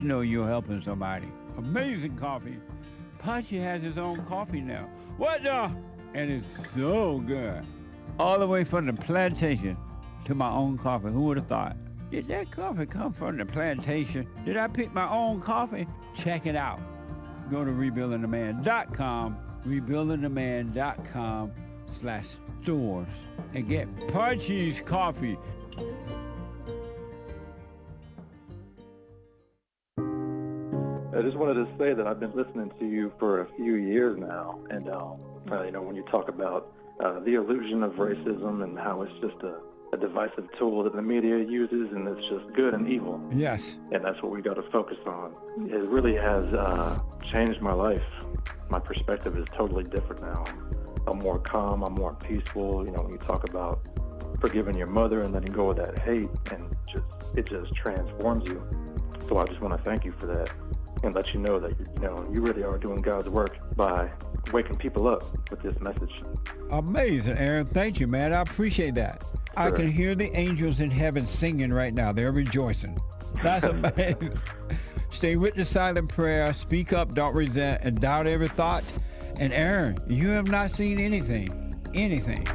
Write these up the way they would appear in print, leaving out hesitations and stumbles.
You know you're helping somebody. Amazing coffee. Punchy has his own coffee now. What the? And it's so good. All the way from the plantation to my own coffee. Who would have thought? Did that coffee come from the plantation? Did I pick my own coffee? Check it out. Go to rebuildingtheman.com, rebuildingtheman.com/stores, and get Punchy's coffee. I just wanted to say that I've been listening to you for a few years now, and when you talk about the illusion of racism and how it's just a divisive tool that the media uses, and it's just good and evil. Yes. And that's what we got to focus on. It really has changed my life. My perspective is totally different now. I'm more calm. I'm more peaceful. You know, when you talk about forgiving your mother and letting go of that hate, and it just transforms you. So I just want to thank you for that, and let you know that you really are doing God's work by waking people up with this message. Amazing, Aaron. Thank you, man. I appreciate that. Sure. I can hear the angels in heaven singing right now. They're rejoicing. That's amazing. Stay with the silent prayer. Speak up, don't resent, and doubt every thought. And Aaron, you have not seen anything. Anything.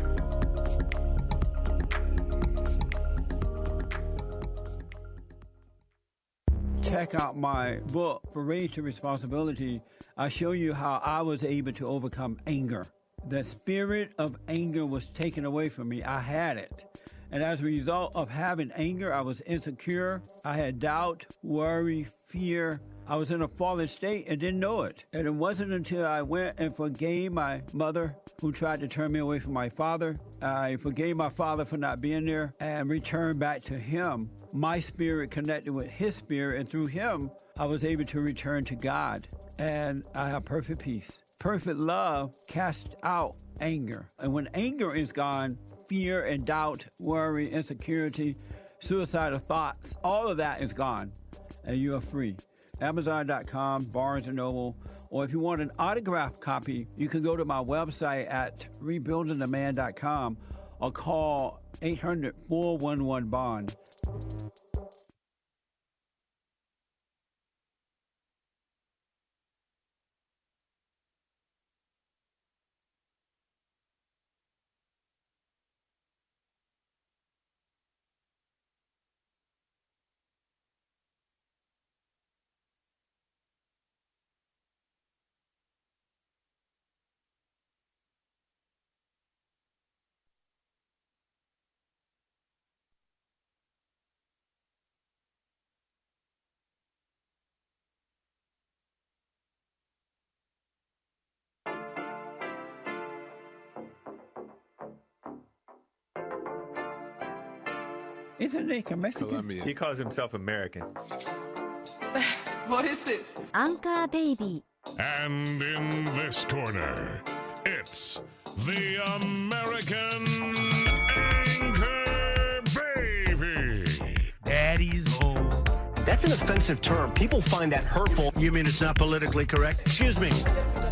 Check out my book, For Race to Responsibility. I show you how I was able to overcome anger. The spirit of anger was taken away from me. I had it. And as a result of having anger, I was insecure. I had doubt, worry, fear. I was in a fallen state and didn't know it. And it wasn't until I went and forgave my mother, who tried to turn me away from my father. I forgave my father for not being there and returned back to him. My spirit connected with his spirit, and through him, I was able to return to God. And I have perfect peace. Perfect love casts out anger. And when anger is gone, fear and doubt, worry, insecurity, suicidal thoughts, all of that is gone, and you are free. Amazon.com, Barnes & Noble, or if you want an autographed copy, you can go to my website at rebuildingtheman.com or call 800-411-BOND. Isn't he Mexican? Colombian. He calls himself American. What is this? Anchor Baby. And in this corner, it's the American Anchor Baby. Daddy's home. That's an offensive term. People find that hurtful. You mean it's not politically correct? Excuse me.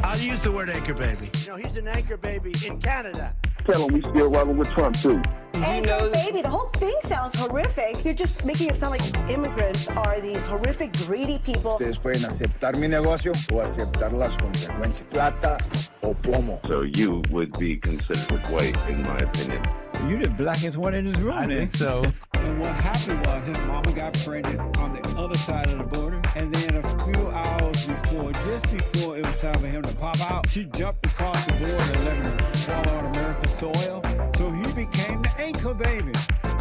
I'll use the word anchor baby. He's an anchor baby in Canada. Tell him we still rolling with Trump, too. Anchor baby, the whole thing sounds horrific. You're just making it sound like immigrants are these horrific, greedy people. Ustedes pueden aceptar mi negocio o aceptar las consecuencias. Plata o plomo. So you would be considered white, in my opinion. You the blackest one in this room, I think so. And what happened was his mama got pregnant on the other side of the border, and then a few hours before, just before it was time for him to pop out, she jumped across the border and let him fall on America's soil. So he became the anchor baby.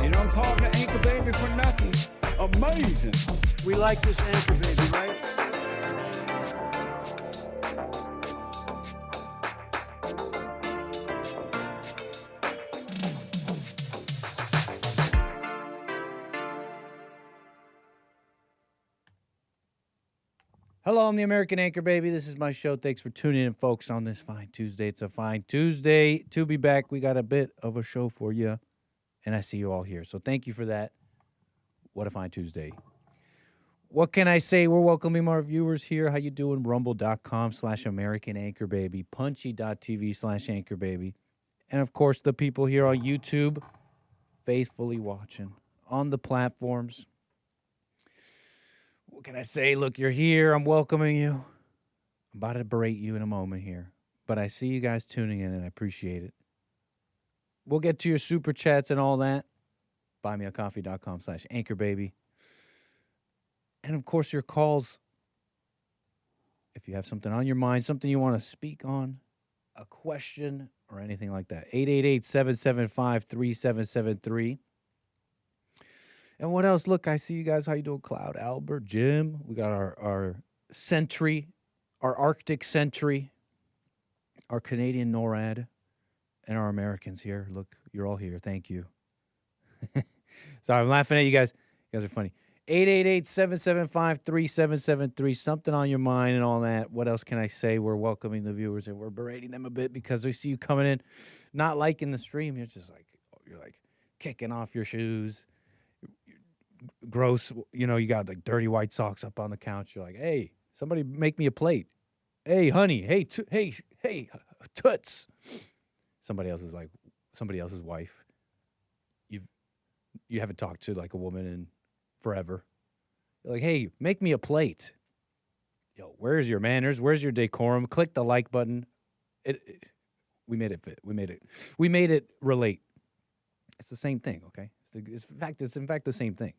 You don't call him the anchor baby for nothing. Amazing. We like this anchor baby, right? Hello, I'm the American Anchor Baby. This is my show. Thanks for tuning in, folks, on this fine Tuesday. It's a fine Tuesday to be back. We got a bit of a show for you, and I see you all here. So thank you for that. What a fine Tuesday. What can I say? We're welcoming our viewers here. How you doing? Rumble.com/American Anchor Baby, Punchy.tv/Anchor Baby, and, of course, the people here on YouTube faithfully watching on the platforms. What can I say? Look, you're here. I'm welcoming you. I'm about to berate you in a moment here. But I see you guys tuning in, and I appreciate it. We'll get to your super chats and all that. buymeacoffee.com/anchorbaby. And, of course, your calls. If you have something on your mind, something you want to speak on, a question, or anything like that. 888-775-3773. And what else? Look, I see you guys. How you doing, Cloud, Albert, Jim? We got our sentry, our Arctic sentry, our Canadian NORAD, and our Americans here. Look, you're all here. Thank you. Sorry, I'm laughing at you guys. You guys are funny. 888-775-3773. Something on your mind and all that. What else can I say? We're welcoming the viewers and we're berating them a bit because we see you coming in, not liking the stream. You're just like, you're like kicking off your shoes. Gross. You know, you got like dirty white socks up on the couch. You're like, hey, somebody make me a plate. Hey, honey. Hey, hey, toots. Somebody else's wife. You haven't talked to like a woman in forever. You're like, hey, make me a plate. Yo, where's your manners? Where's your decorum? Click the like button. We made it fit. We made it relate. It's the same thing, okay? It's in fact the same thing.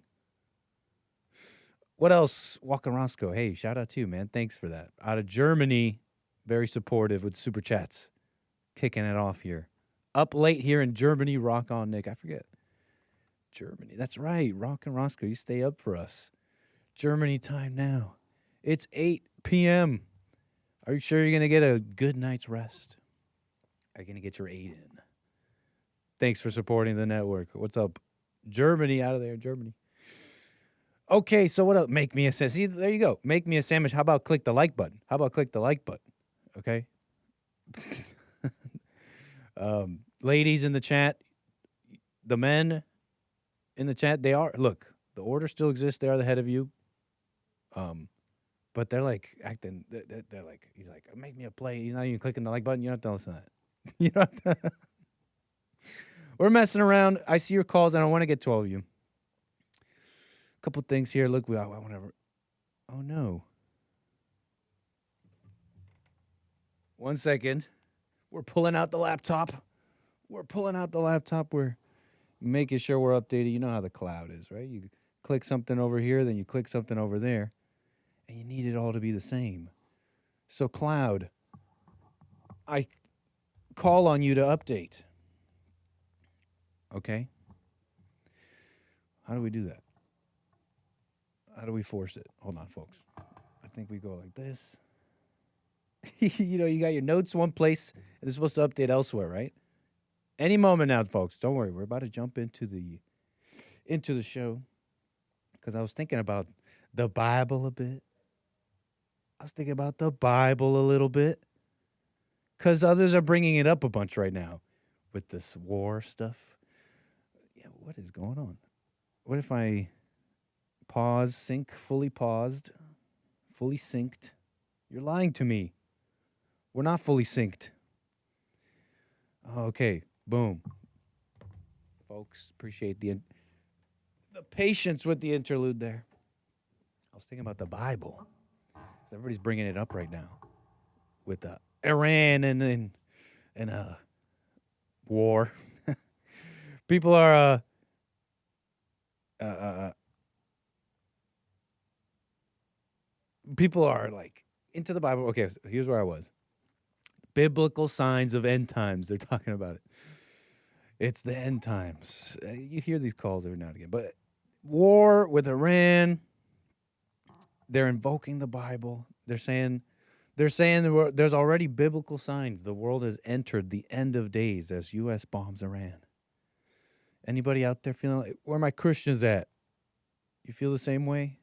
What else? Walker Roscoe. Hey, shout out to you, man. Thanks for that. Out of Germany, very supportive with super chats. Kicking it off here. Up late here in Germany. Rock on, Nick. I forget. Germany. That's right. Rock and Roscoe, you stay up for us. Germany time now. It's 8 p.m. Are you sure you're going to get a good night's rest? Are you going to get your 8 in? Thanks for supporting the network. What's up? Germany, out of there, Germany. Okay, so what else? Make me a sandwich. See, there you go. Make me a sandwich. How about click the like button? Okay? Ladies in the chat, the men in the chat, they are, look, the order still exists. They are the head of you. But they're like acting, they're like, he's like, make me a play. He's not even clicking the like button. You don't have to listen to that. You don't have to. We're messing around. I see your calls, and I want to get to all of you. A couple things here. Look, whatever. Oh, no. 1 second. We're pulling out the laptop. We're making sure we're updated. You know how the cloud is, right? You click something over here, then you click something over there, and you need it all to be the same. So, cloud, I call on you to update. Okay? How do we do that? How do we force it? Hold on, folks. I think we go like this. You know, you got your notes one place, and it's supposed to update elsewhere, right? Any moment now, folks. Don't worry. We're about to jump into the show because I was thinking about the Bible a bit. I was thinking about the Bible a little bit because others are bringing it up a bunch right now with this war stuff. Yeah, what is going on? What if I pause, sync, fully paused, fully synced? You're lying to me. We're not fully synced. Okay, boom. Folks, appreciate the patience with the interlude there. I was thinking about the Bible. Everybody's bringing it up right now with Iran and war. People are like into the Bible. Okay, so here's where I was. Biblical signs of end times. They're talking about it. It's the end times. You hear these calls every now and again. But war with Iran, they're invoking the Bible. They're saying there's already biblical signs. The world has entered the end of days as U.S. bombs Iran. Anybody out there feeling like, where are my Christians at? You feel the same way?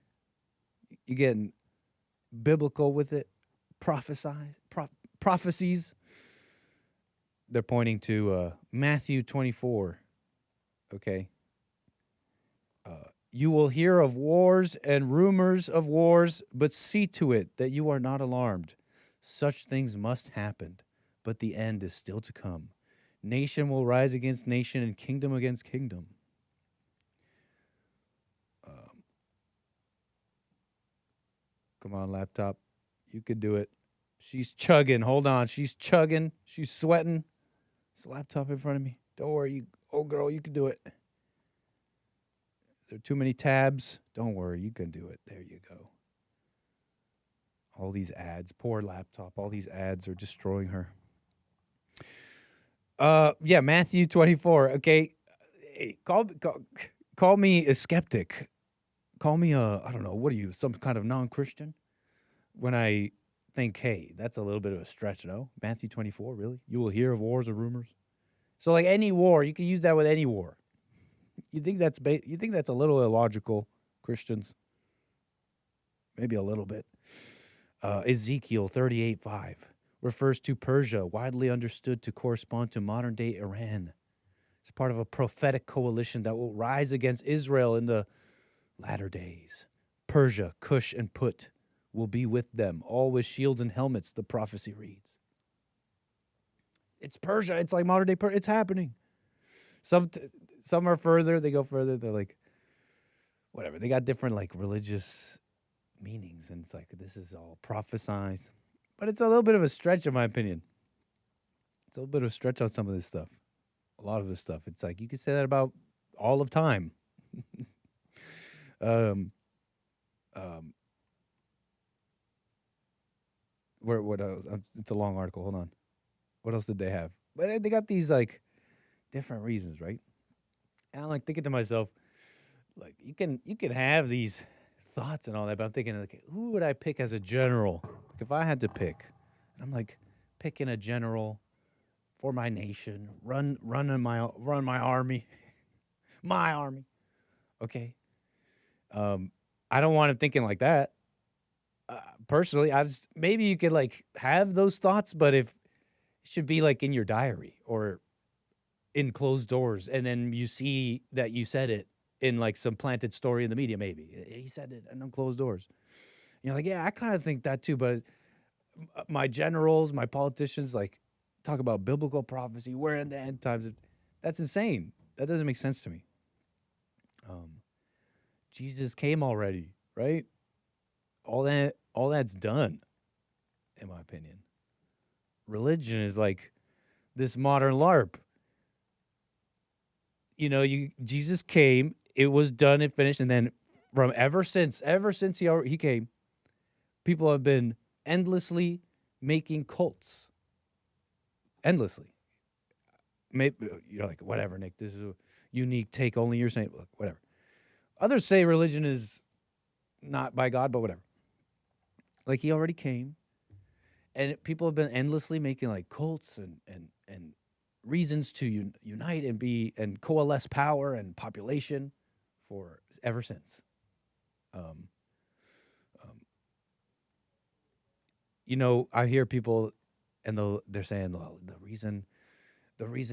You getting biblical with it? Prophecies. They're pointing to Matthew 24. Okay. You will hear of wars and rumors of wars, but see to it that you are not alarmed. Such things must happen, but the end is still to come. Nation will rise against nation and kingdom against kingdom. Come on, laptop. You could do it. She's chugging. Hold on. She's chugging. She's sweating. This laptop in front of me. Don't worry. Girl, you can do it. Is there too many tabs? Don't worry. You can do it. There you go. All these ads. Poor laptop. All these ads are destroying her. Yeah, Matthew 24. Okay. Hey, call me a skeptic. Call me I don't know, what are you, some kind of non-Christian? When I think, hey, that's a little bit of a stretch, no? Matthew 24, really? You will hear of wars or rumors? So like any war, you can use that with any war. You think that's a little illogical, Christians? Maybe a little bit. Ezekiel 38:5 refers to Persia, widely understood to correspond to modern-day Iran. It's part of a prophetic coalition that will rise against Israel in the latter days. Persia, Cush, and Put will be with them, all with shields and helmets, the prophecy reads. It's Persia. It's like modern-day Persia. It's happening. Some are further. They go further. They're like, whatever. They got different, like, religious meanings, and it's like, this is all prophesized. But it's a little bit of a stretch, in my opinion. It's a little bit of a stretch on some of this stuff. A lot of this stuff. It's like, you could say that about all of time. What else? It's a long article. Hold on. What else did they have? But they got these, like, different reasons, right? And I'm like thinking to myself, like, you can have these thoughts and all that, but I'm thinking, like, who would I pick as a general? Like, if I had to pick, and I'm like picking a general for my nation, run my army, my army. Okay. I don't want him thinking like that. Personally, maybe you could like have those thoughts, but if it should be like in your diary or in closed doors, and then you see that you said it in like some planted story in the media. Maybe he said it in closed doors. You're like, yeah, I kind of think that too. But my generals, my politicians, like talk about biblical prophecy. We're in the end times. That's insane. That doesn't make sense to me. Jesus came already, right? All that's done, in my opinion. Religion is like this modern LARP. You know, Jesus came, it was done and finished, and then from ever since he came, people have been endlessly making cults. Endlessly. Maybe you're like, whatever, Nick, this is a unique take, only you're saying, look, whatever. Others say religion is not by God, but whatever. Like, he already came, and people have been endlessly making like cults and reasons to unite and coalesce power and population for ever since. You know, I hear people, and they're saying, well, the reason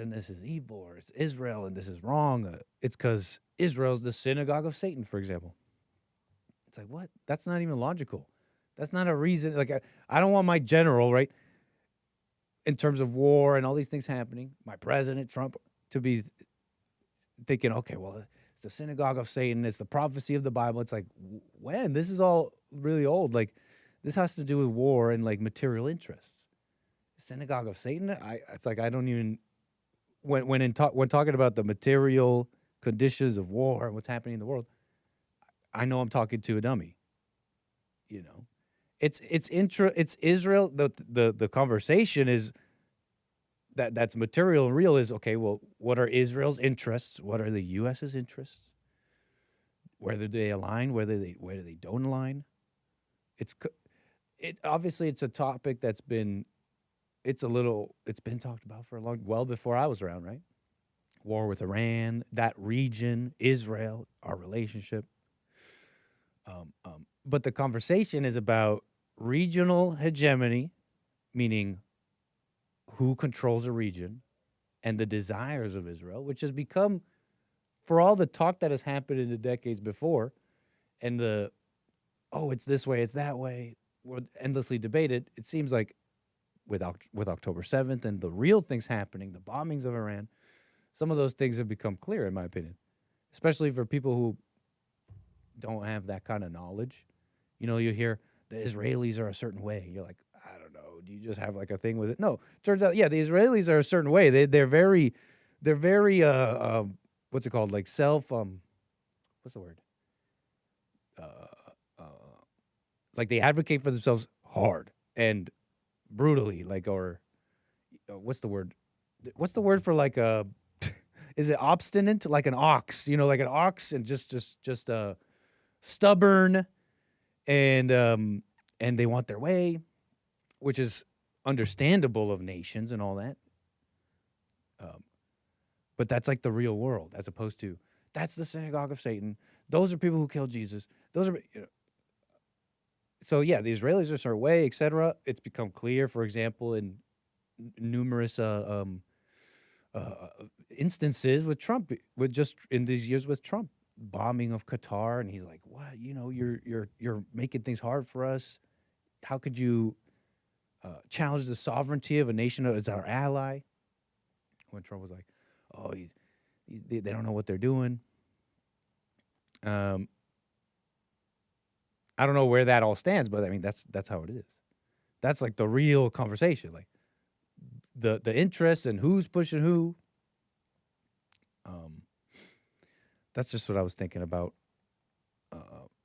this is evil or it's Israel and this is wrong, it's because Israel's the synagogue of Satan, for example. It's like, what? That's not even logical. That's not a reason. Like, I don't want my general, right, in terms of war and all these things happening, my president, Trump, to be thinking, okay, well, it's the synagogue of Satan. It's the prophecy of the Bible. It's like, when? This is all really old. Like, this has to do with war and, like, material interests. Synagogue of Satan? It's like, I don't even, when talking about the material conditions of war and what's happening in the world, I know I'm talking to a dummy. You know? It's Israel. The conversation is that's material and real is, okay, well, what are Israel's interests? What are the U.S.'s interests? Whether they align, whether they don't align. Obviously it's a topic that's been, it's been talked about for a long, well before I was around, right? War with Iran, that region, Israel, our relationship. But the conversation is about regional hegemony, meaning who controls a region, and the desires of Israel, which has become, for all the talk that has happened in the decades before, and it's this way, it's that way, we're endlessly debated. It seems like with October 7th and the real things happening, the bombings of Iran, some of those things have become clear, in my opinion, especially for people who don't have that kind of knowledge. You know, you hear the Israelis are a certain way. You're like, I don't know. Do you just have like a thing with it? No, turns out, yeah, the Israelis are a certain way. They're very what's it called? Like what's the word? Like they advocate for themselves hard and brutally, like, or what's the word? What's the word for like is it obstinate? Like an ox, like an ox, and just stubborn, and they want their way, which is understandable of nations and all that. But that's like the real world, as opposed to that's the synagogue of Satan. Those are people who killed Jesus. Those are, So yeah, the Israelis are a certain way, etc. It's become clear, for example, in numerous instances with Trump, with just in these years with Trump bombing of Qatar, and he's like, "What? You're making things hard for us. How could you challenge the sovereignty of a nation as our ally?" When Trump was like, "Oh, they don't know what they're doing." I don't know where that all stands, but I mean that's how it is. That's like the real conversation, like the interests and who's pushing who. That's just what I was thinking about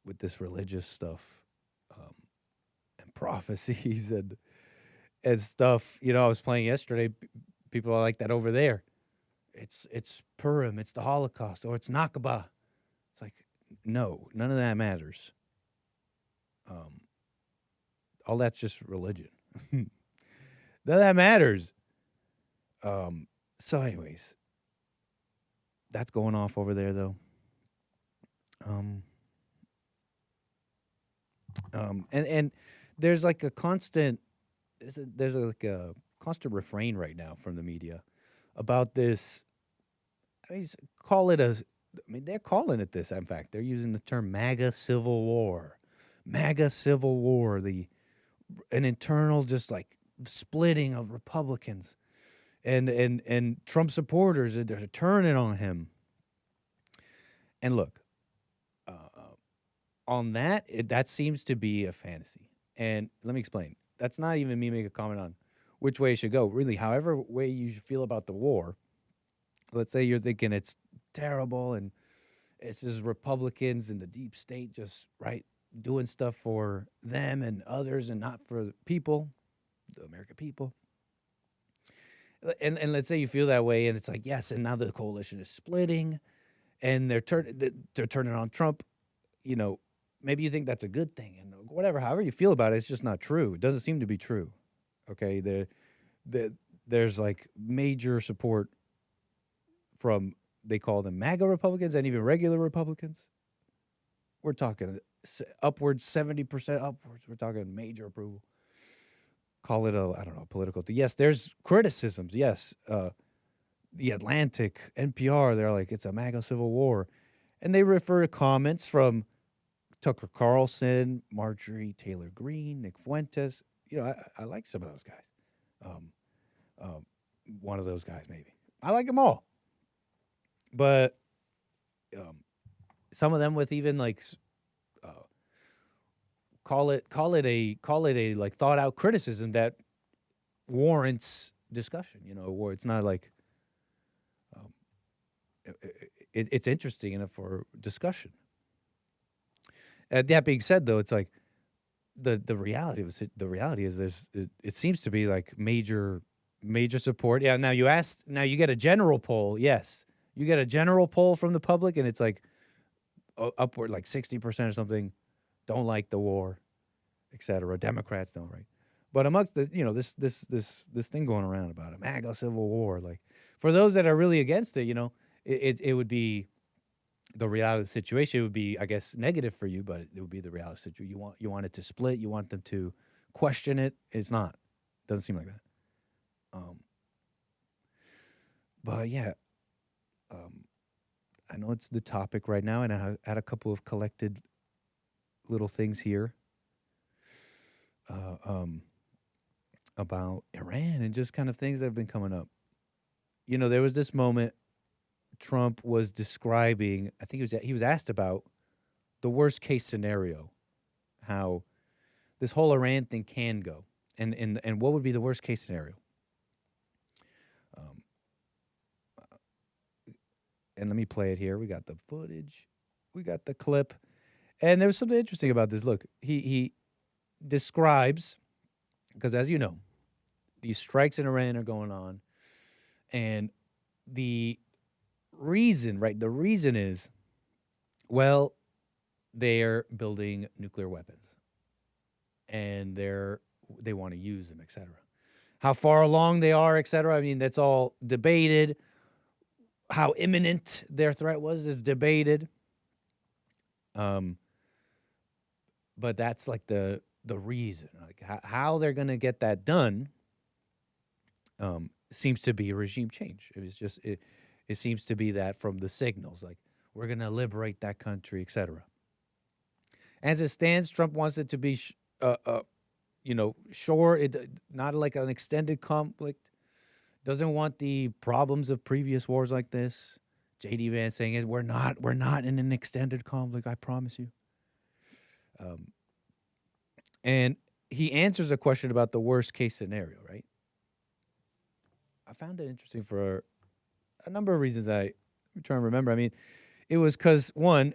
with this religious stuff and prophecies and stuff. I was playing yesterday. People are like that over there. It's Purim, it's the Holocaust, or it's Nakba. It's like, no, none of that matters. All that's just religion. None of that matters. So anyways, that's going off over there though. And there's like a constant, there's like a constant refrain right now from the media about this. I mean, they're calling it this. In fact, they're using the term MAGA Civil War. MAGA Civil War, an internal just like splitting of Republicans and Trump supporters. They're turning on him. And look, on that, that seems to be a fantasy. And let me explain. That's not even me making a comment on which way it should go. Really, however way you feel about the war, let's say you're thinking it's terrible and it's just Republicans and the deep state just, right, doing stuff for them and others and not for the people, the American people. And let's say you feel that way, and it's like, yes, and now the coalition is splitting, and they're turning on Trump. Maybe you think that's a good thing, and whatever, however you feel about it, it's just not true. It doesn't seem to be true. Okay, there's like major support from, they call them MAGA Republicans and even regular Republicans. We're talking upwards, 70% upwards. We're talking major approval. Call it political thing. Yes, there's criticisms. Yes, the Atlantic, NPR, they're like, it's a MAGA Civil War. And they refer to comments from Tucker Carlson, Marjorie Taylor Greene, Nick Fuentes. I like some of those guys. One of those guys, maybe. I like them all. But some of them with even like call it a like thought out criticism that warrants discussion. Where it's not like it's interesting enough for discussion. That being said, though, it's like the reality is it seems to be like major support. Yeah. Now you get a general poll. Yes. You get a general poll from the public, and it's like upward, like 60% or something don't like the war, etc. Democrats don't, right? But amongst the, this thing going around about a MAGA Civil War, like for those that are really against it, it would be the reality of the situation. It would be, I guess, negative for you, but it would be the reality of the situation. You want it to split. You want them to question it. It's not. Doesn't seem like that. But yeah. I know it's the topic right now, and I had a couple of collected little things here about Iran and just kind of things that have been coming up. There was this moment Trump was describing, I think he was asked about the worst case scenario, how this whole Iran thing can go, and what would be the worst case scenario. And let me play it here. We got the footage. We got the clip. And there was something interesting about this. Look, he describes, because as you know, these strikes in Iran are going on. And the reason, right, the reason is, well, they're building nuclear weapons. And they want to use them, et cetera. How far along they are, et cetera, I mean, that's all debated. How imminent their threat was is debated. But that's like the reason. Like how they're going to get that done seems to be a regime change. It was just it seems to be that from the signals, like we're going to liberate that country, et cetera. As it stands, Trump wants it to be short, not like an extended conflict. Doesn't want the problems of previous wars like this. J.D. Vance saying is we're not in an extended conflict, I promise you. And he answers a question about the worst case scenario, right? I found it interesting for a number of reasons. I'm trying to remember. I mean, it was because, one,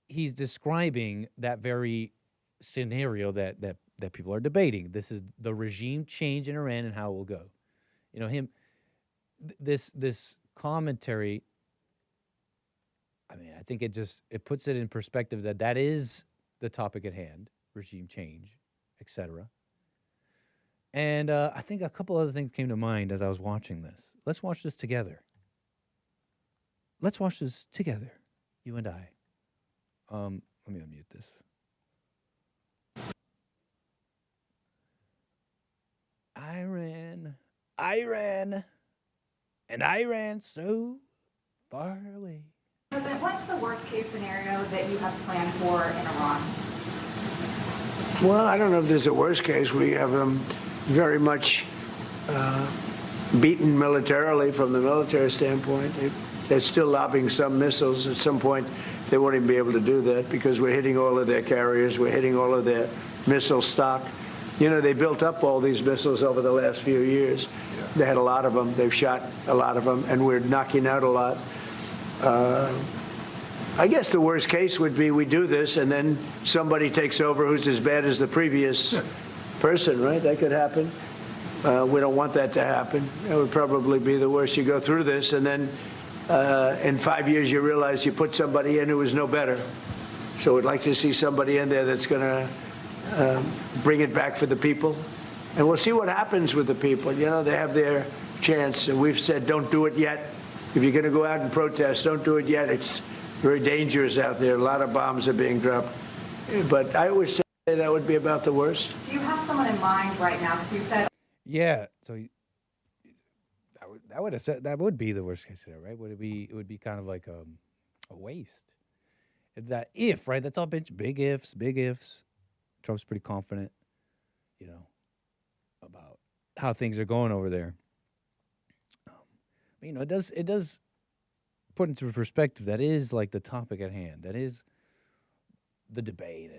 he's describing that very scenario that people are debating. This is the regime change in Iran and how it will go. You know, this commentary, I mean, I think it puts it in perspective that is the topic at hand, regime change, etc. And I think a couple other things came to mind as I was watching this. Let's watch this together. Let's watch this together, you and I. Let me unmute this. Iran so far away. President, what's the worst case scenario that you have planned for in Iran? Well, I don't know if there's a worst case. We have them very much beaten militarily from the military standpoint. They're still lobbing some missiles. At some point, they won't even be able to do that because we're hitting all of their carriers. We're hitting all of their missile stock. You know, they built up all these missiles over the last few years. Yeah. They had a lot of them. They've shot a lot of them, and we're knocking out a lot. I guess the worst case would be we do this, and then somebody takes over who's as bad as the previous person, right? That could happen. We don't want that to happen. That would probably be the worst. You go through this, and then in 5 years you realize you put somebody in who is no better. So we'd like to see somebody in there that's going to bring it back for the people. And we'll see what happens with the people. You know, they have their chance. And we've said don't do it yet. If you're going to go out and protest, don't do it yet. It's very dangerous out there. A lot of bombs are being dropped. But I would say that would be about the worst. Do you have someone in mind right now? Because you said... Yeah, so that would be the worst case scenario, right? It would be kind of like a waste. Right? That's all big ifs. Trump's pretty confident, you know, about how things are going over there. You know, it does put into perspective that is like the topic at hand. That is the debate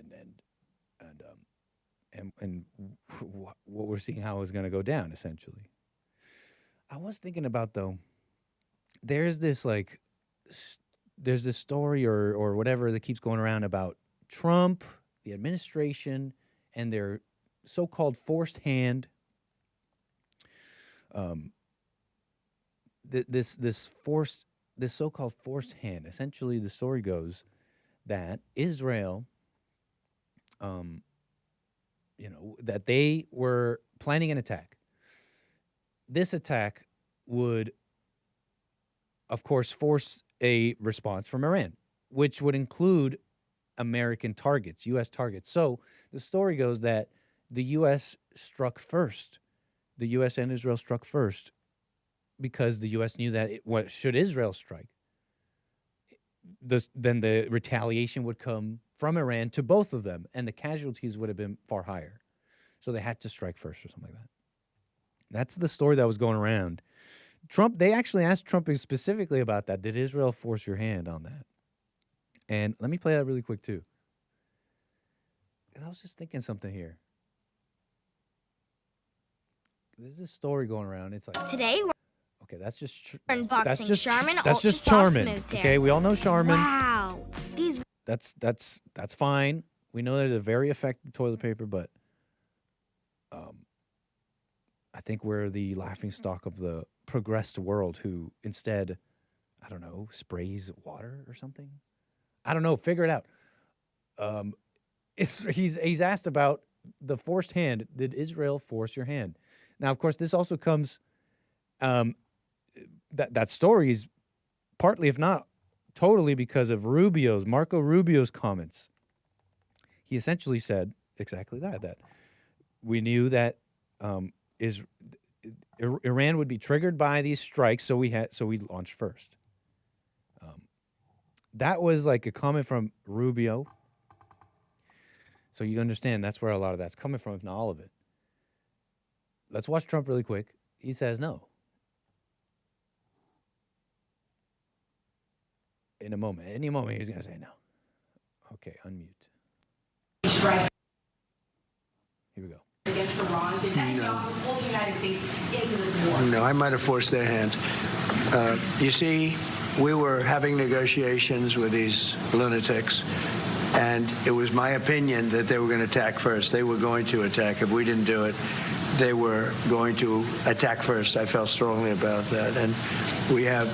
and what we're seeing how it's going to go down, essentially. I was thinking about, though, there's this story or whatever that keeps going around about Trump, the administration, and their so-called forced hand. This so-called forced hand. Essentially, the story goes that Israel, that they were planning an attack. This attack would, of course, force a response from Iran, which would include American targets, U.S. targets. So the story goes that the U.S. struck first. The U.S. and Israel struck first because the U.S. knew that should Israel strike, then the retaliation would come from Iran to both of them, and the casualties would have been far higher. So they had to strike first or something like that. That's the story that was going around. They actually asked Trump specifically about that. Did Israel force your hand on that? And let me play that really quick, too. I was just thinking something here. there's this story going around. It's like Today we're okay, that's just unboxing Charmin that's Ultra just Soft Charmin. Smooth Tear. Okay, we all know Charmin. Wow, these That's fine. We know there's a very effective toilet paper, but I think we're the laughingstock of the progressed world who instead, I don't know, sprays water or something. I don't know. Figure it out. He's asked about the forced hand. Did Israel force your hand? Now, of course, this also comes. That story is partly, if not totally, because of Marco Rubio's comments. He essentially said exactly that we knew that Iran would be triggered by these strikes, so we launched first. That was like a comment from Rubio. So you understand that's where a lot of that's coming from, if not all of it. Let's watch Trump really quick. He says no. In a moment, any moment, he's going to say no. Okay, unmute. Here we go. Against Iran, did Netanyahu pull the United States into this war? No, I might have forced their hand. You see, we were having negotiations with these lunatics, and it was my opinion that they were going to attack first. They were going to attack. If we didn't do it, they were going to attack first. I felt strongly about that. And we have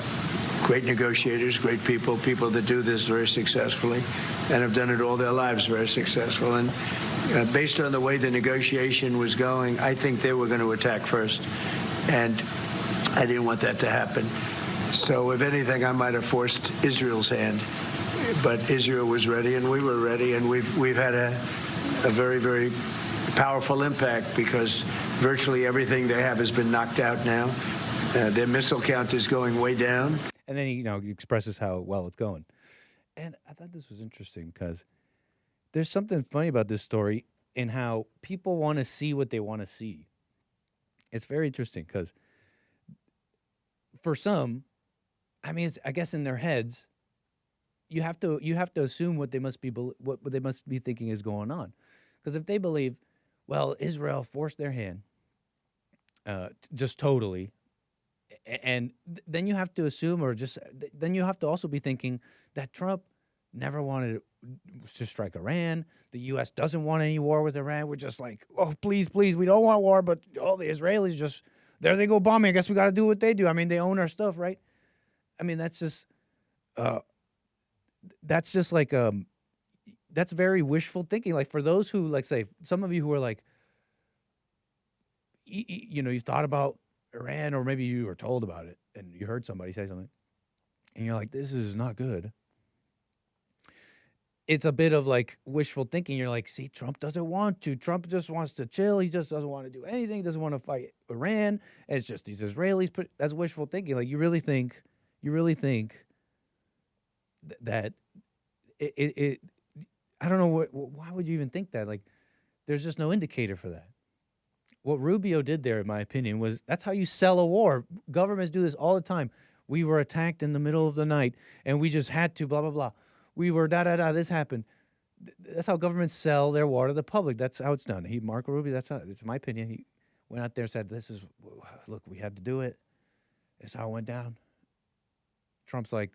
great negotiators, great people that do this very successfully and have done it all their lives very successful. And based on the way the negotiation was going, I think they were going to attack first. And I didn't want that to happen. So if anything, I might have forced Israel's hand. But Israel was ready and we were ready. And we've had a very, very powerful impact because virtually everything they have has been knocked out now. Their missile count is going way down. And then he expresses how well it's going. And I thought this was interesting because there's something funny about this story in how people want to see what they want to see. It's very interesting because for some, I mean, I guess in their heads, you have to assume what they must be thinking is going on. Because if they believe, well, Israel forced their hand, just totally. And then you have to assume, then you have to also be thinking that Trump never wanted to strike Iran. The U.S. doesn't want any war with Iran. We're just like, oh, please, we don't want war. But all the Israelis there they go bombing. I guess we got to do what they do. I mean, they own our stuff, right? I mean, that's just like, that's very wishful thinking. Like for those who, like, say, some of you who are like, you've thought about Iran, or maybe you were told about it and you heard somebody say something and you're like, this is not good. It's a bit of like wishful thinking. You're like, see, Trump doesn't want to. Trump just wants to chill. He just doesn't want to do anything. He doesn't want to fight Iran. It's just these Israelis. That's wishful thinking. Like you really think that it I don't know why would you even think that? Like there's just no indicator for that. What Rubio did there, in my opinion, was that's how you sell a war. Governments do this all the time. We were attacked in the middle of the night, and we just had to, blah, blah, blah. We were this happened. That's how governments sell their war to the public. That's how it's done. Marco Rubio, it's my opinion. He went out there and said, look, we had to do it. That's how it went down. Trump's like,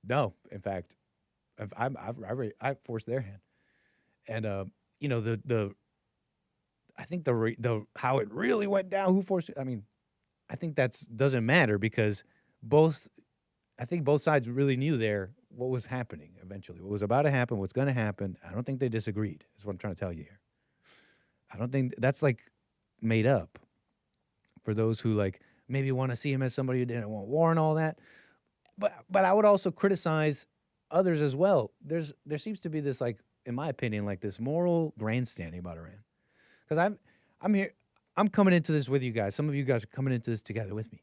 no, in fact, I forced their hand. And, I think the how it really went down, who forced it, I mean, I think that doesn't matter because I think both sides really knew what was happening eventually. What was about to happen, what's going to happen. I don't think they disagreed, is what I'm trying to tell you here. I don't think that's like made up for those who like maybe want to see him as somebody who didn't want war and all that. But I would also criticize others as well. There seems to be this, like, in my opinion, like this moral grandstanding about Iran. Because I'm here, I'm coming into this with you guys. Some of you guys are coming into this together with me.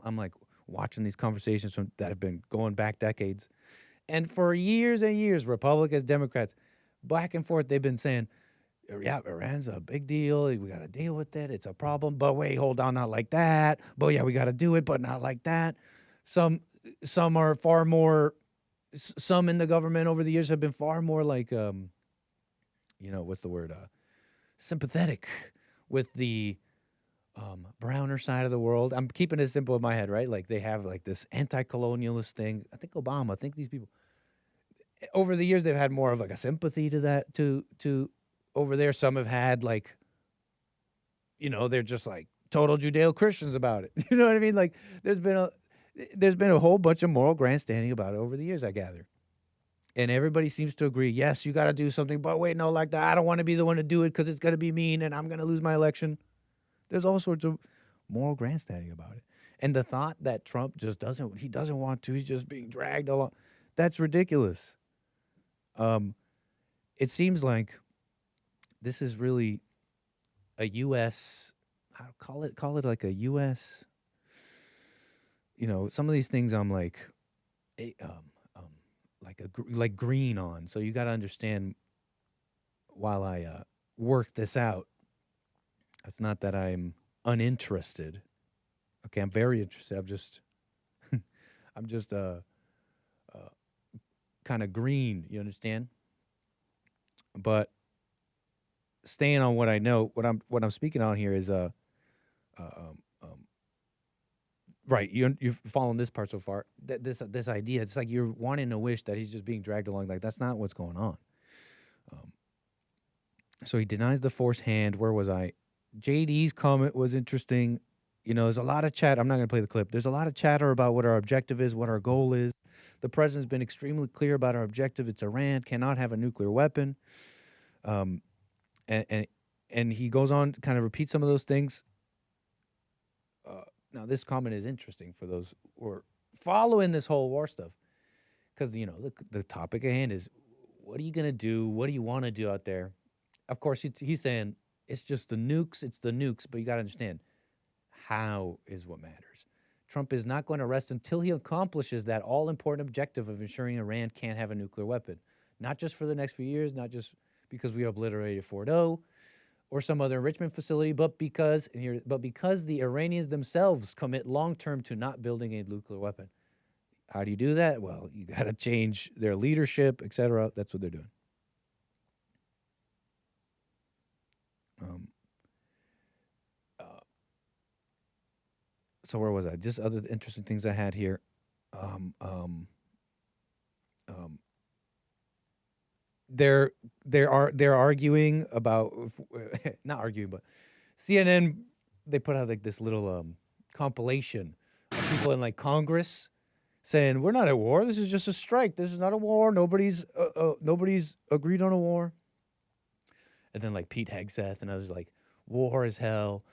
I'm like watching these conversations that have been going back decades. And for years and years, Republicans, Democrats, back and forth, they've been saying, yeah, Iran's a big deal. We got to deal with it. It's a problem. But wait, hold on, not like that. But yeah, we got to do it, but not like that. Some are far more, some in the government over the years have been far more like, what's the word? Sympathetic with the browner side of the world. I'm keeping it simple in my head, right? Like they have like this anti-colonialist thing. I think Obama, I think these people over the years they've had more of like a sympathy to that to over there. Some have had like, you know, they're just like total Judeo-Christians about it. You know what I mean? Like there's been a whole bunch of moral grandstanding about it over the years, I gather. And everybody seems to agree, yes, you got to do something, but wait, no, like that, I don't want to be the one to do it because it's going to be mean and I'm going to lose my election. There's all sorts of moral grandstanding about it. And the thought that Trump just doesn't want to, he's just being dragged along, that's ridiculous. It seems like this is really a U.S., call it like a U.S., you know, some of these things I'm like, like green on. So you got to understand while I work this out, it's not that I'm uninterested. Okay, I'm very interested. I'm just kind of green. You understand? But staying on what I know, what I'm speaking on here is right. You're following this part so far. This idea, it's like you're wanting to wish that he's just being dragged along. Like that's not what's going on. So he denies the force hand. Where was I? JD's comment was interesting. You know, there's a lot of chat. I'm not going to play the clip. There's a lot of chatter about what our objective is, what our goal is. The president's been extremely clear about our objective. It's Iran cannot have a nuclear weapon. And he goes on to kind of repeat some of those things. Now, this comment is interesting for those who are following this whole war stuff. Because, you know, the topic at hand is, what are you going to do? What do you want to do out there? Of course, he's saying, it's just the nukes. It's the nukes. But you got to understand, how is what matters. Trump is not going to rest until he accomplishes that all-important objective of ensuring Iran can't have a nuclear weapon. Not just for the next few years, not just because we obliterated Fordo or some other enrichment facility, but because the Iranians themselves commit long-term to not building a nuclear weapon. How do you do that? Well, you got to change their leadership, etc. That's what they're doing. So where was I? Just other interesting things I had here. They're arguing about not arguing, but CNN, they put out like this little compilation of people in like Congress saying we're not at war. This is just a strike. This is not a war. Nobody's agreed on a war. And then like Pete Hegseth and others like war is hell.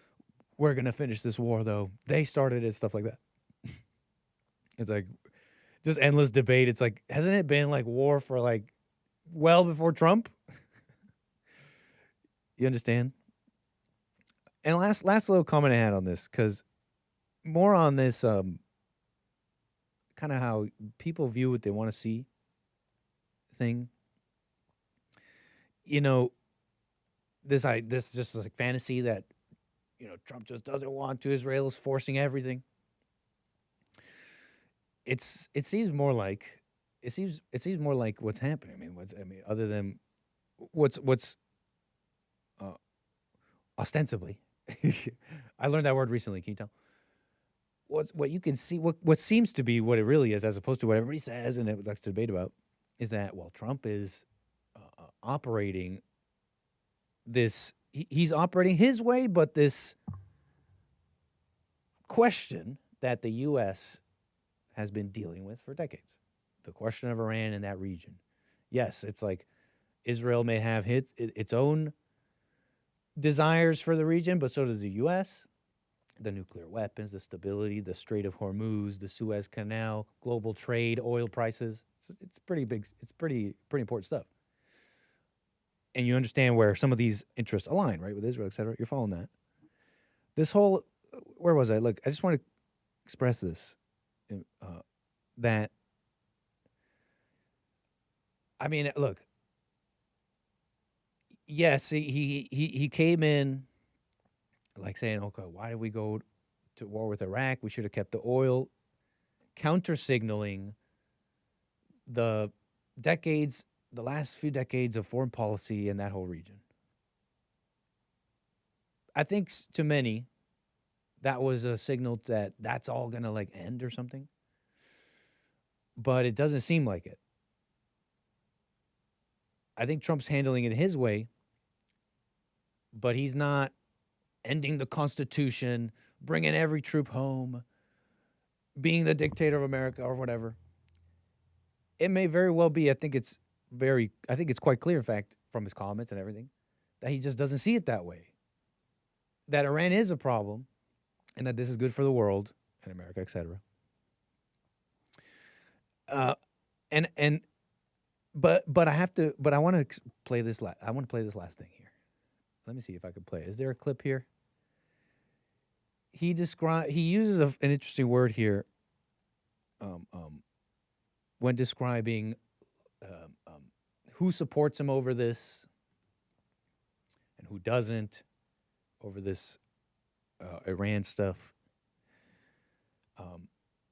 We're gonna finish this war though. They started it, stuff like that. It's like just endless debate. It's like, hasn't it been like war for like well before Trump? You understand? And last little comment I had on this, because more on this kind of how people view what they want to see thing. You know, this just like fantasy that, you know, Trump just doesn't want to. Israel is forcing everything. It seems more like what's happening. I mean, other than what's ostensibly. I learned that word recently. Can you tell? What you can see, what seems to be what it really is, as opposed to what everybody says and it likes to debate about, is that Trump is operating this. He's operating his way, but this question that the U.S. has been dealing with for decades, the question of Iran in that region. Yes, it's like Israel may have its own desires for the region, but so does the U.S. The nuclear weapons, the stability, the Strait of Hormuz, the Suez Canal, global trade, oil prices. It's pretty big. It's pretty important stuff. And you understand where some of these interests align, right, with Israel, et cetera. You're following that. This whole, where was I? Look, I just want to express this, that, I mean, look, yes, he came in like saying, okay, why did we go to war with Iraq? We should have kept the oil, counter-signaling the last few decades of foreign policy in that whole region. I think to many, that was a signal that that's all going to like end or something. But it doesn't seem like it. I think Trump's handling it his way, but he's not ending the Constitution, bringing every troop home, being the dictator of America or whatever. It may very well be, I think it's quite clear, in fact, from his comments and everything, that he just doesn't see it that way. That Iran is a problem and that this is good for the world and America, etc. But I want to play this last thing here. Let me see if I can play it. Is there a clip here? He uses an interesting word here when describing who supports him over this and who doesn't over this Iran stuff.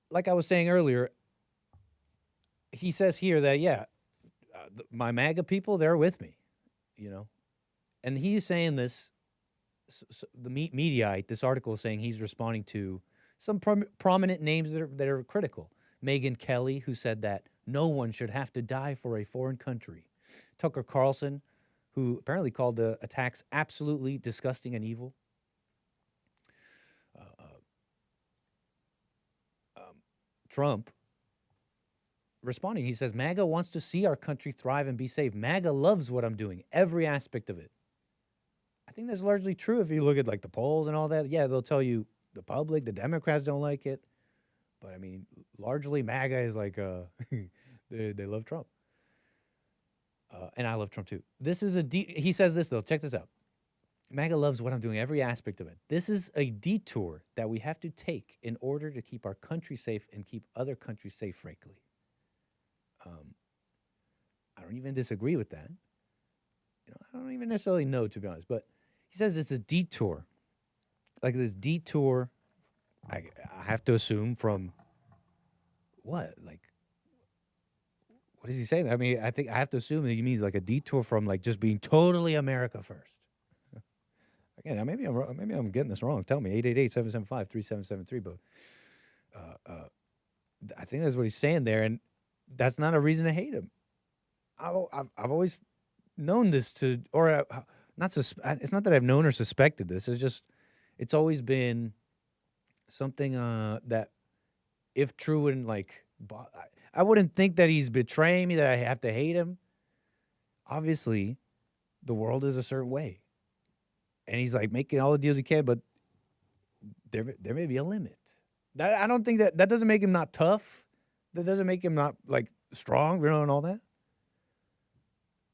Like I was saying earlier, he says here that, my MAGA people, they're with me, And he's saying this, the Mediaite, this article is saying he's responding to some prominent names that are critical. Megyn Kelly, who said that no one should have to die for a foreign country. Tucker Carlson, who apparently called the attacks absolutely disgusting and evil. Trump, responding, he says, MAGA wants to see our country thrive and be safe. MAGA loves what I'm doing, every aspect of it. I think that's largely true if you look at like the polls and all that. Yeah, they'll tell you the public, the Democrats don't like it. But I mean, largely MAGA is like, they love Trump. And I love Trump too. This is he says this though, check this out. MAGA loves what I'm doing, every aspect of it. This is a detour that we have to take in order to keep our country safe and keep other countries safe, frankly. I don't even disagree with that. I don't even necessarily know, to be honest. But he says it's a detour. Like this detour, I have to assume from what? Like, what is he saying? I mean, I think I have to assume that he means like a detour from like just being totally America first. Again, maybe I'm getting this wrong. Tell me, 888-775-3773. But I think that's what he's saying there, and that's not a reason to hate him. I've always known this it's not that I've known or suspected this. It's just, it's always been something that, if true, wouldn't like, I wouldn't think that he's betraying me, that I have to hate him. Obviously, the world is a certain way. And he's like making all the deals he can, but there may be a limit. I don't think that doesn't make him not tough. That doesn't make him not like strong, and all that.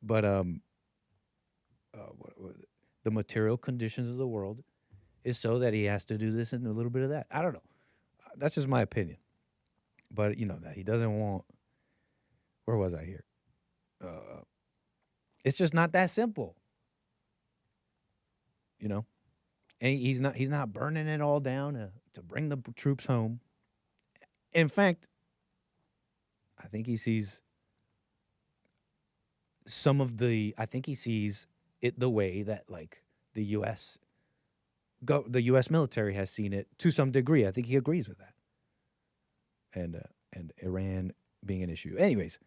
But the material conditions of the world is so that he has to do this and a little bit of that. I don't know. That's just my opinion. But that he doesn't want. Where was I here? It's just not that simple. And he's not burning it all down to bring the troops home. In fact, I think he sees it the way that like the U.S. military has seen it to some degree. I think he agrees with that. And Iran being an issue. Anyways,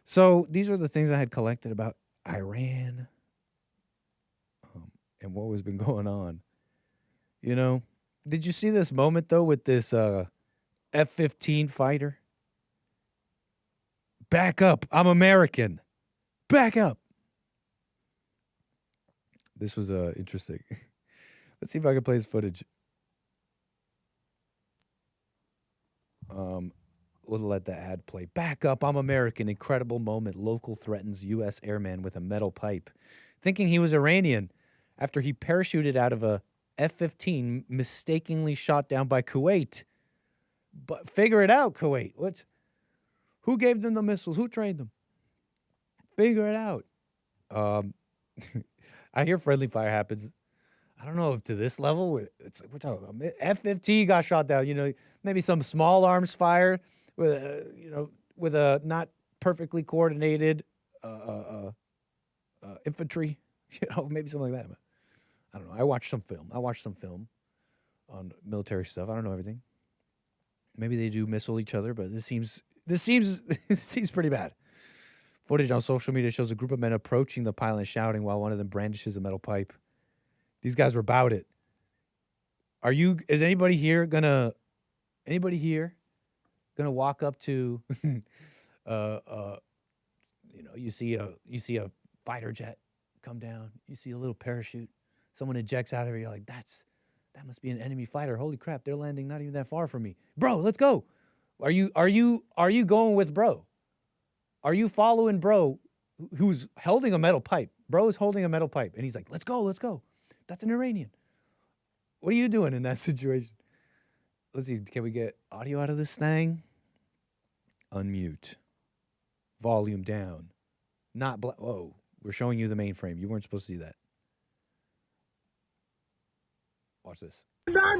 so these were the things I had collected about Iran. And what has been going on. Did you see this moment, though, with this F-15 fighter? Back up. I'm American. Back up. This was interesting. Let's see if I can play this footage. We'll let the ad play. Back up. I'm American. Incredible moment. Local threatens U.S. airman with a metal pipe. Thinking he was Iranian. After he parachuted out of a F-15 mistakenly shot down by Kuwait. But figure it out, Kuwait. Who gave them the missiles? Who trained them? Figure it out. I hear friendly fire happens. I don't know if to this level. It's like we're talking about F-15 got shot down. Maybe some small arms fire with a not perfectly coordinated infantry. Maybe something like that. But I don't know. I watched some film on military stuff. I don't know everything. Maybe they do missile each other, but this seems this seems pretty bad. Footage on social media shows a group of men approaching the pilot and shouting while one of them brandishes a metal pipe. These guys were about it. Is anybody here gonna walk up to you see a fighter jet come down, you see a little parachute, someone ejects out of it, you're like, that must be an enemy fighter. Holy crap, they're landing not even that far from me. Bro, let's go. Are you going with bro? Are you following bro who's holding a metal pipe? Bro is holding a metal pipe and he's like, let's go. That's an Iranian. What are you doing in that situation? Let's see, can we get audio out of this thing? Unmute. Volume down. Not black. Whoa, we're showing you the mainframe. You weren't supposed to see that. Watch this. Done.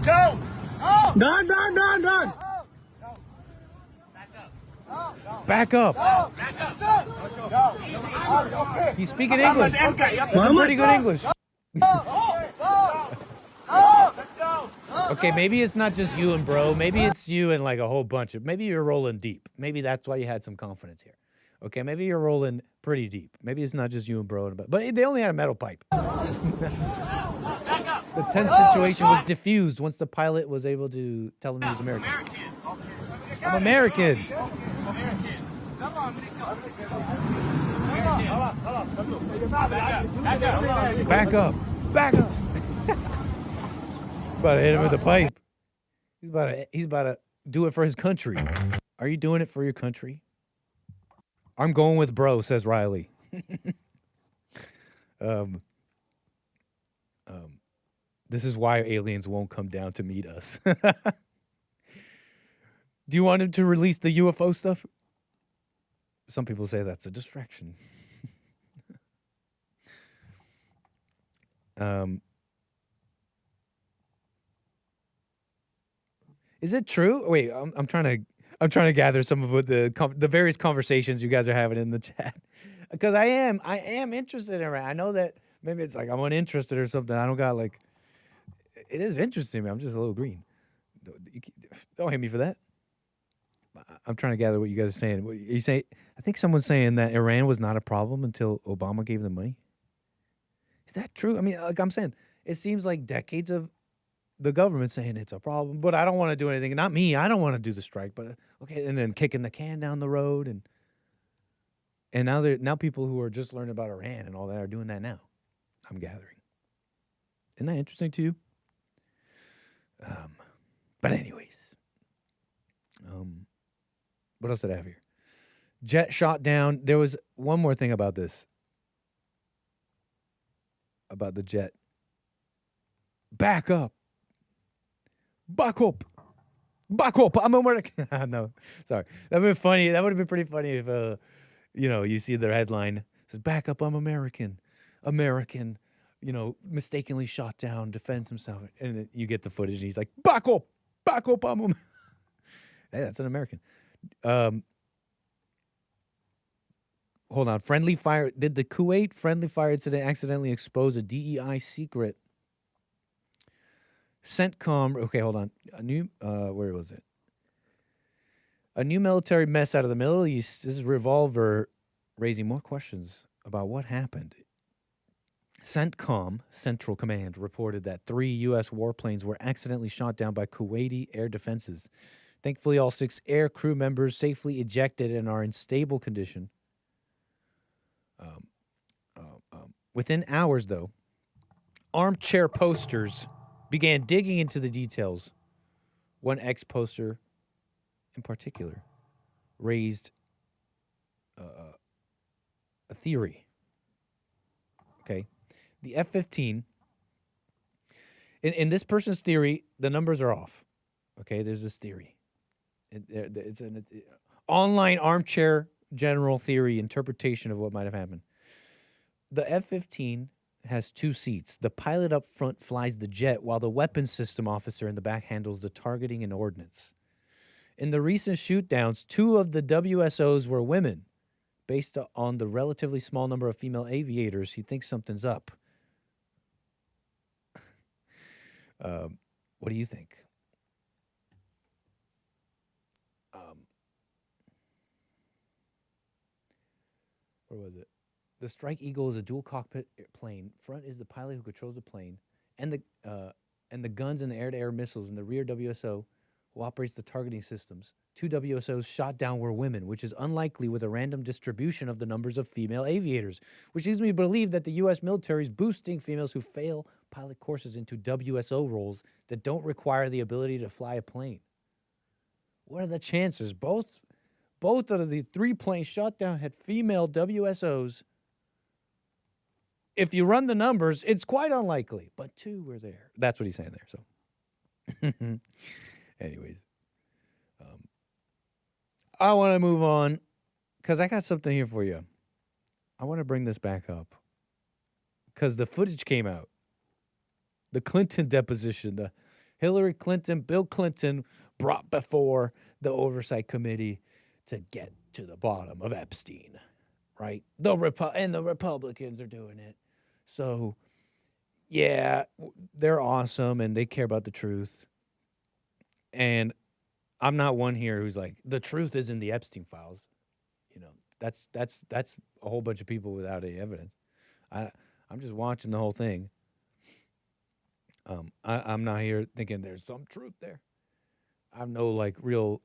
Go. Done. Back up. He's speaking English. That's some pretty good English. Okay, maybe it's not just you and bro. Maybe it's you and like a whole bunch of. Maybe you're rolling deep. Maybe that's why you had some confidence here. Okay, maybe you're rolling pretty deep. Maybe it's not just you and bro. But they only had a metal pipe. The tense situation was diffused once the pilot was able to tell him he was American. I'm American. Back up. About to hit him with a pipe. He's about to do it for his country. Are you doing it for your country? I'm going with bro, says Riley. This is why aliens won't come down to meet us. Do you want him to release the UFO stuff? Some people say that's a distraction. Is it true? Wait, I'm trying to gather some of what the various conversations you guys are having in the chat, because I am interested in it. I know that maybe it's like I'm uninterested or something. I don't got like. It is interesting to me. I'm just a little green. Don't hate me for that. I'm trying to gather what you guys are saying. What you say? I think someone's saying that Iran was not a problem until Obama gave them money. Is that true? I mean, like I'm saying, it seems like decades of the government saying it's a problem, but I don't want to do anything. Not me. I don't want to do the strike, but okay. And then kicking the can down the road, and now people who are just learning about Iran and all that are doing that now. I'm gathering. Isn't that interesting to you? But anyways, what else did I have here? Jet shot down. There was one more thing about this. About the jet. Back up. I'm American. No, sorry. That would have been funny. That would have been pretty funny if, you see their headline. It says, back up, I'm American. Mistakenly shot down, defends himself. And then you get the footage, and he's like, back up, I'm American. Hey, that's an American. Hold on. Friendly fire. Did the Kuwait friendly fire incident accidentally expose a DEI secret? CENTCOM. Okay, hold on. Where was it? A new military mess out of the Middle East. This is Revolver raising more questions about what happened. CENTCOM, Central Command, reported that 3 U.S. warplanes were accidentally shot down by Kuwaiti air defenses. Thankfully, all 6 air crew members safely ejected and are in stable condition. Within hours, though, armchair posters began digging into the details. One ex-poster, in particular, raised a theory. Okay, the F-15. In this person's theory, the numbers are off. Okay, there's this theory. It's an online armchair general theory interpretation of what might have happened. The F-15 has 2 seats. The pilot up front flies the jet, while the weapons system officer in the back handles the targeting and ordnance. In the recent shootdowns, 2 of the WSOs were women. Based on the relatively small number of female aviators, he thinks something's up. What do you think? Where was it? The Strike Eagle is a dual cockpit plane. Front is the pilot who controls the plane, and the guns and the air-to-air missiles. In the rear, WSO, who operates the targeting systems. 2 WSOs shot down were women, which is unlikely with a random distribution of the numbers of female aviators, which leads me to believe that the U.S. military is boosting females who fail pilot courses into WSO roles that don't require the ability to fly a plane. What are the chances? Both of the 3 planes shot down had female WSOs. If you run the numbers, it's quite unlikely, but 2 were there. That's what he's saying there. So, anyways, I want to move on because I got something here for you. I want to bring this back up because the footage came out. The Clinton deposition, the Hillary Clinton, Bill Clinton brought before the Oversight Committee to get to the bottom of Epstein, right? And the Republicans are doing it. So, yeah, they're awesome and they care about the truth. And I'm not one here who's like, the truth is in the Epstein files. You know, that's a whole bunch of people without any evidence. I'm just watching the whole thing. I'm not here thinking there's some truth there. I have no like real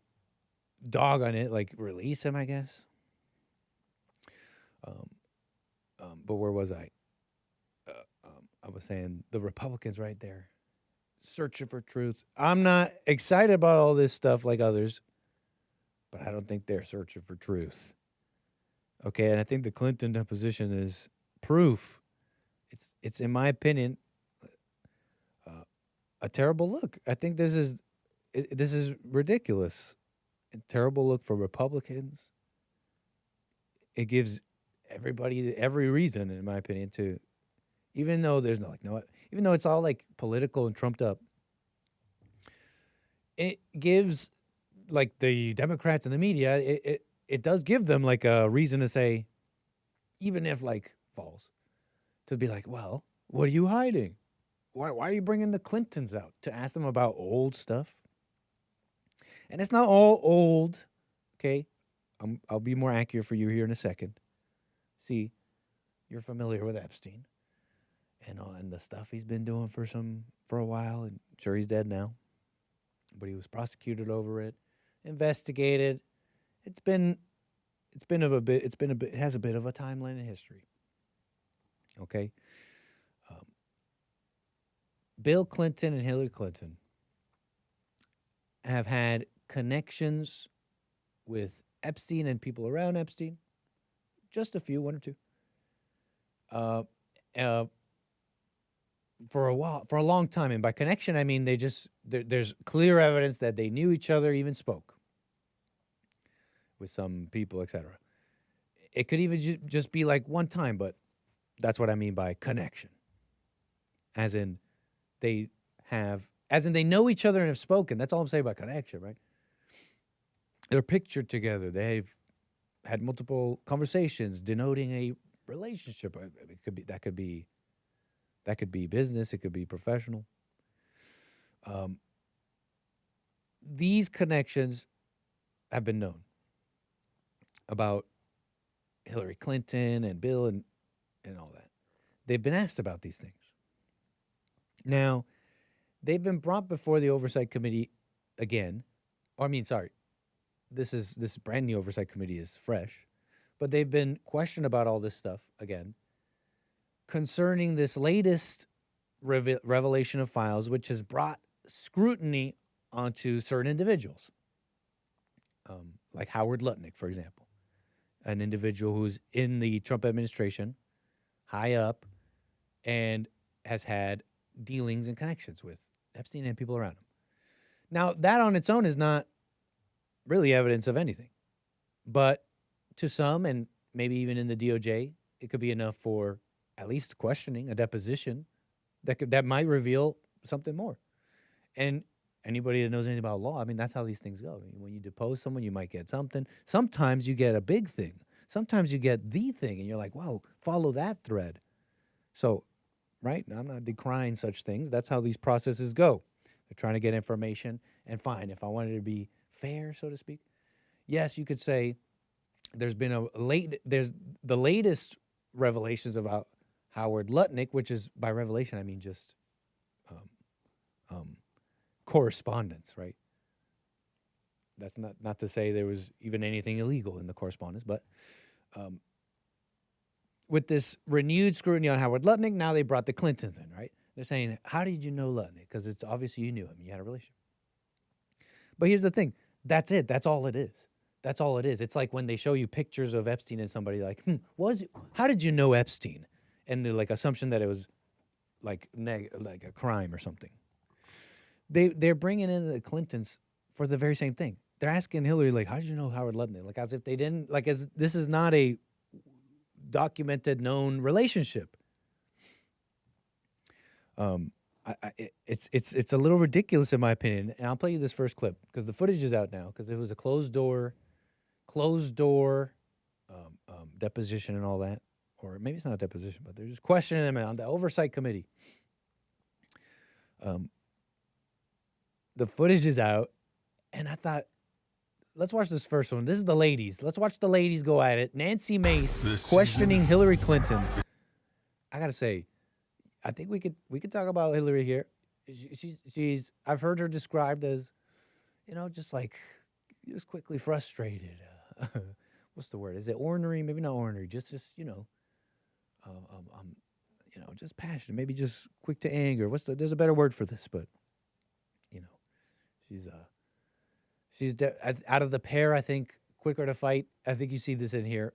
dog on it, like release him, I guess. But where was I? I was saying the Republicans right there, searching for truth. I'm not excited about all this stuff like others, but I don't think they're searching for truth. Okay, and I think the Clinton deposition is proof. It's in my opinion a terrible look. I think this is ridiculous. A terrible look for Republicans. It gives everybody every reason, in my opinion, to, even though there's even though it's all like political and trumped up, it gives like the Democrats and the media, it does give them like a reason to say, even if like false, to be like, well, what are you hiding? Why are you bringing the Clintons out to ask them about old stuff? And it's not all old, okay? I'll be more accurate for you here in a second. See, you're familiar with Epstein and the stuff he's been doing for a while. And sure, he's dead now, but he was prosecuted over it, investigated. It has a bit of a timeline in history. Okay. Bill Clinton and Hillary Clinton have had connections with Epstein and people around Epstein. Just a few, 1 or 2. For a while, for a long time. And by connection, I mean there's clear evidence that they knew each other, even spoke with some people, etc. It could even just be like one time, but that's what I mean by connection. As in they know each other and have spoken. That's all I'm saying about connection, right? They're pictured together. They've had multiple conversations denoting a relationship. That could be business. It could be professional. These connections have been known about Hillary Clinton and Bill and all that. They've been asked about these things. Now, they've been brought before the Oversight Committee again. This brand new Oversight Committee is fresh, but they've been questioned about all this stuff again concerning this latest revelation of files, which has brought scrutiny onto certain individuals, like Howard Lutnick, for example, an individual who's in the Trump administration, high up, and has had dealings and connections with Epstein and people around him. Now, that on its own is not really evidence of anything. But to some, and maybe even in the DOJ, it could be enough for at least questioning, a deposition that might reveal something more. And anybody that knows anything about law, I mean, that's how these things go. I mean, when you depose someone, you might get something. Sometimes you get a big thing. Sometimes you get the thing, and you're like, wow, follow that thread. So right? I'm not decrying such things. That's how these processes go. They're trying to get information. And fine, if I wanted to be fair, so to speak, yes, you could say there's been there's the latest revelations about Howard Lutnick, which is, by revelation, I mean just correspondence, right? That's not to say there was even anything illegal in the correspondence, but with this renewed scrutiny on Howard Lutnick, now they brought the Clintons in, right? They're saying, how did you know Lutnick? Because it's obviously you knew him. You had a relationship. But here's the thing. That's it. That's all it is. That's all it is. It's like when they show you pictures of Epstein and somebody like, how did you know Epstein? And the assumption that it was like a crime or something. They're bringing in the Clintons for the very same thing. They're asking Hillary, like, how did you know Howard Lutnick? Like, as if they didn't, like, as this is not a documented, known relationship. It's a little ridiculous in my opinion. And I'll play you this first clip because the footage is out now because it was a closed door deposition and all that. Or maybe it's not a deposition, but they're just questioning him on the oversight committee. The footage is out, and I thought, let's watch this first one. This is the ladies. Let's watch the ladies go at it. Nancy Mace questioning Hillary Clinton. I gotta say, I think we could talk about Hillary here. She's I've heard her described as, just quickly frustrated. What's the word? Is it ornery? Maybe not ornery. Just just passionate. Maybe just quick to anger. There's a better word for this, but she's out of the pair. I think quicker to fight. I think you see this in here.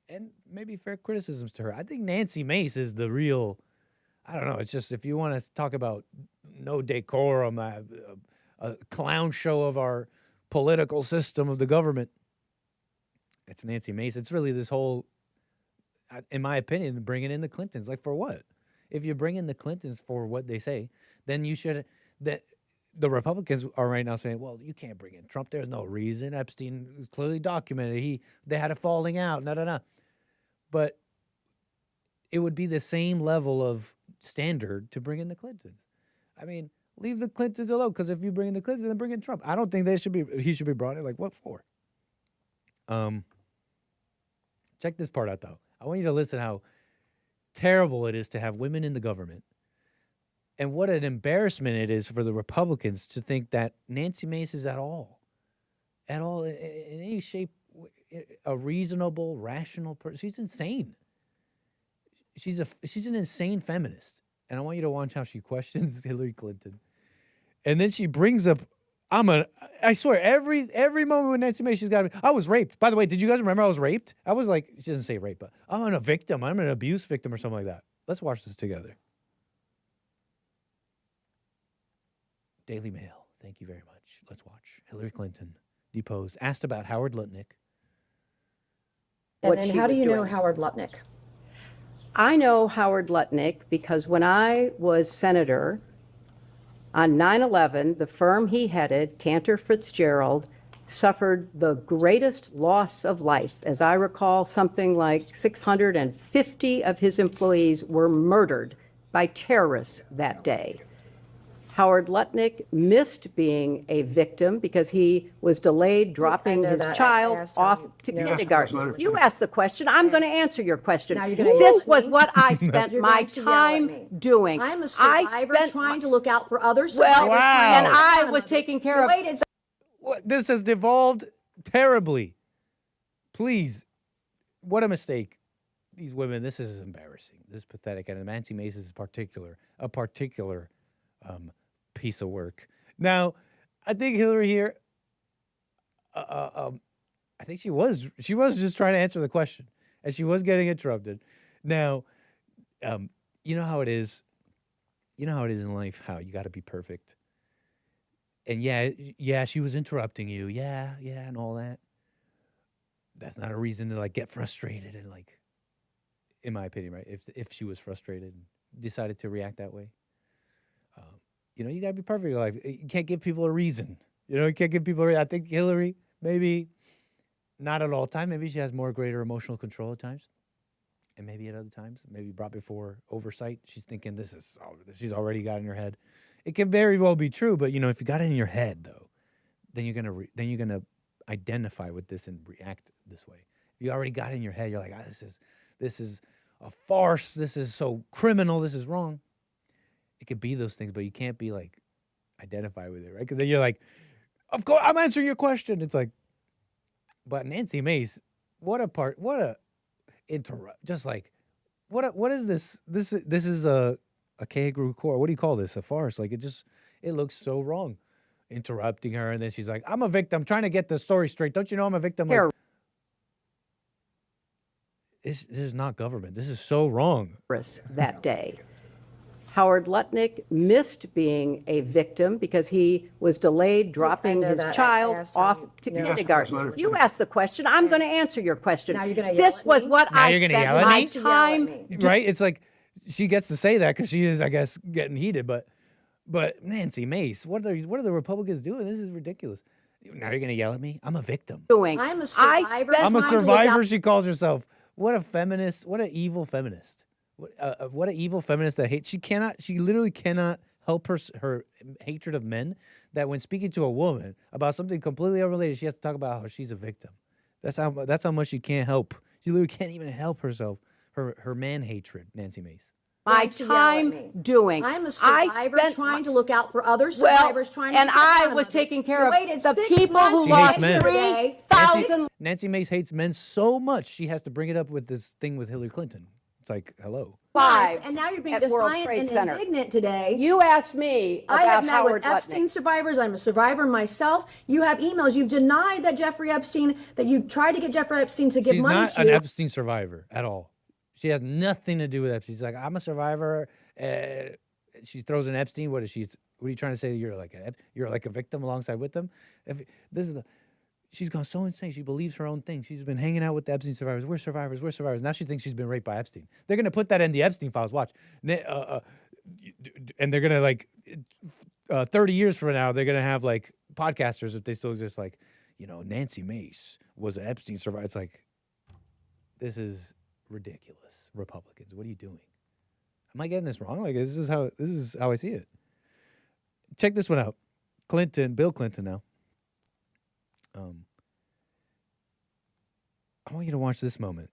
And maybe fair criticisms to her. I think Nancy Mace is the real. I don't know. It's just if you want to talk about no decorum, a clown show of our political system of the government, it's Nancy Mace. It's really this whole, in my opinion, bringing in the Clintons. Like, for what? If you bring in the Clintons for what they say, then you should. The Republicans are right now saying, well, you can't bring in Trump. There's no reason. Epstein was clearly documented. They had a falling out. No. But it would be the same level of standard to bring in the Clintons. I mean, leave the Clintons alone, because if you bring in the Clintons, then bring in Trump. I don't think he should be brought in. Like, what for? Check this part out, though. I want you to listen how terrible it is to have women in the government. And what an embarrassment it is for the Republicans to think that Nancy Mace is at all, in any shape, a reasonable, rational person. She's insane. She's an insane feminist. And I want you to watch how she questions Hillary Clinton. And then she brings up, I swear, every moment with Nancy Mace, she's got to be, I was raped. By the way, did you guys remember I was raped? I was like, she doesn't say rape, but I'm a victim. I'm an abuse victim or something like that. Let's watch this together. Daily Mail. Thank you very much. Let's watch. Hillary Clinton deposed, asked about Howard Lutnick. And then how do you know Howard Lutnick? I know Howard Lutnick because when I was senator on 9/11, the firm he headed, Cantor Fitzgerald, suffered the greatest loss of life. As I recall, something like 650 of his employees were murdered by terrorists that day. Howard Lutnick missed being a victim because he was delayed dropping his child off to kindergarten. You asked the question. I'm going to answer your question. This was what I spent my time doing. I'm a survivor trying to look out for other survivors. Wow. And I was taking care of... This has devolved terribly. Please, what a mistake. These women, this is embarrassing. This is pathetic. And Nancy Mace is a particular piece of work. Now, I think Hillary here, I think she was just trying to answer the question, and she was getting interrupted. Now, you know how it is. You know how it is in life. How you got to be perfect. And yeah, she was interrupting you. Yeah, and all that. That's not a reason to get frustrated and in my opinion, right? If she was frustrated and decided to react that way. You got to be perfect in life. You can't give people a reason. You can't give people a reason. I think Hillary, maybe not at all time. Maybe she has more greater emotional control at times. and maybe at other times, maybe brought before oversight, she's thinking she's already got in her head. It can very well be true, but if you got it in your head though, then you're gonna identify with this and react this way. If you already got it in your head, you're like, this is a farce. This is so criminal. This is wrong. It could be those things, but you can't be like identify with it, right? Because then you're like, of course, I'm answering your question. It's like, but Nancy Mace, what a interrupt. Just like, what is this? This is a Hake Report. What do you call this? A farce. Like it looks so wrong. Interrupting her, and then she's like, I'm a victim, trying to get the story straight. Don't you know I'm a victim? Like, this is not government. This is so wrong. That day. Howard Lutnick missed being a victim because he was delayed dropping his child off to kindergarten. You asked the question. I'm going to answer your question. Now you're going to yell This at was me? what Now I you're gonna spent yell at my me? time. Right? It's like she gets to say that because she is, I guess, getting heated. But Nancy Mace, what are the Republicans doing? This is ridiculous. Now you're gonna yell at me? I'm a victim. I'm a survivor. I'm a survivor. She calls herself. What a feminist. What an evil feminist. What an evil feminist that hates. She literally cannot help her hatred of men. That when speaking to a woman about something completely unrelated, she has to talk about how she's a victim. That's how much she can't help. She literally can't even help herself. Her man hatred. Nancy Mace. My time doing. I'm a survivor trying to look out for other survivors, trying to and I was taking care of the people who lost 3,000. Nancy Mace hates men so much she has to bring it up with this thing with Hillary Clinton. It's like, hello. Lives, and now you're being defiant and indignant today. You asked me about I have met Howard with Epstein survivors. I'm a survivor myself. You have emails. You've denied that that you tried to get Jeffrey Epstein to give money to. She's not an Epstein survivor at all. She has nothing to do with Epstein. She's like, I'm a survivor. She throws in Epstein. What are you trying to say? You're like a victim alongside with them. She's gone so insane. She believes her own thing. She's been hanging out with the Epstein survivors. We're survivors. We're survivors. Now she thinks she's been raped by Epstein. They're gonna put that in the Epstein files. Watch, and they're gonna 30 years from now, they're gonna have like podcasters if they still exist. Like, Nancy Mace was an Epstein survivor. It's like, this is ridiculous. Republicans, what are you doing? Am I getting this wrong? Like, this is how I see it. Check this one out. Bill Clinton now. I want you to watch this moment,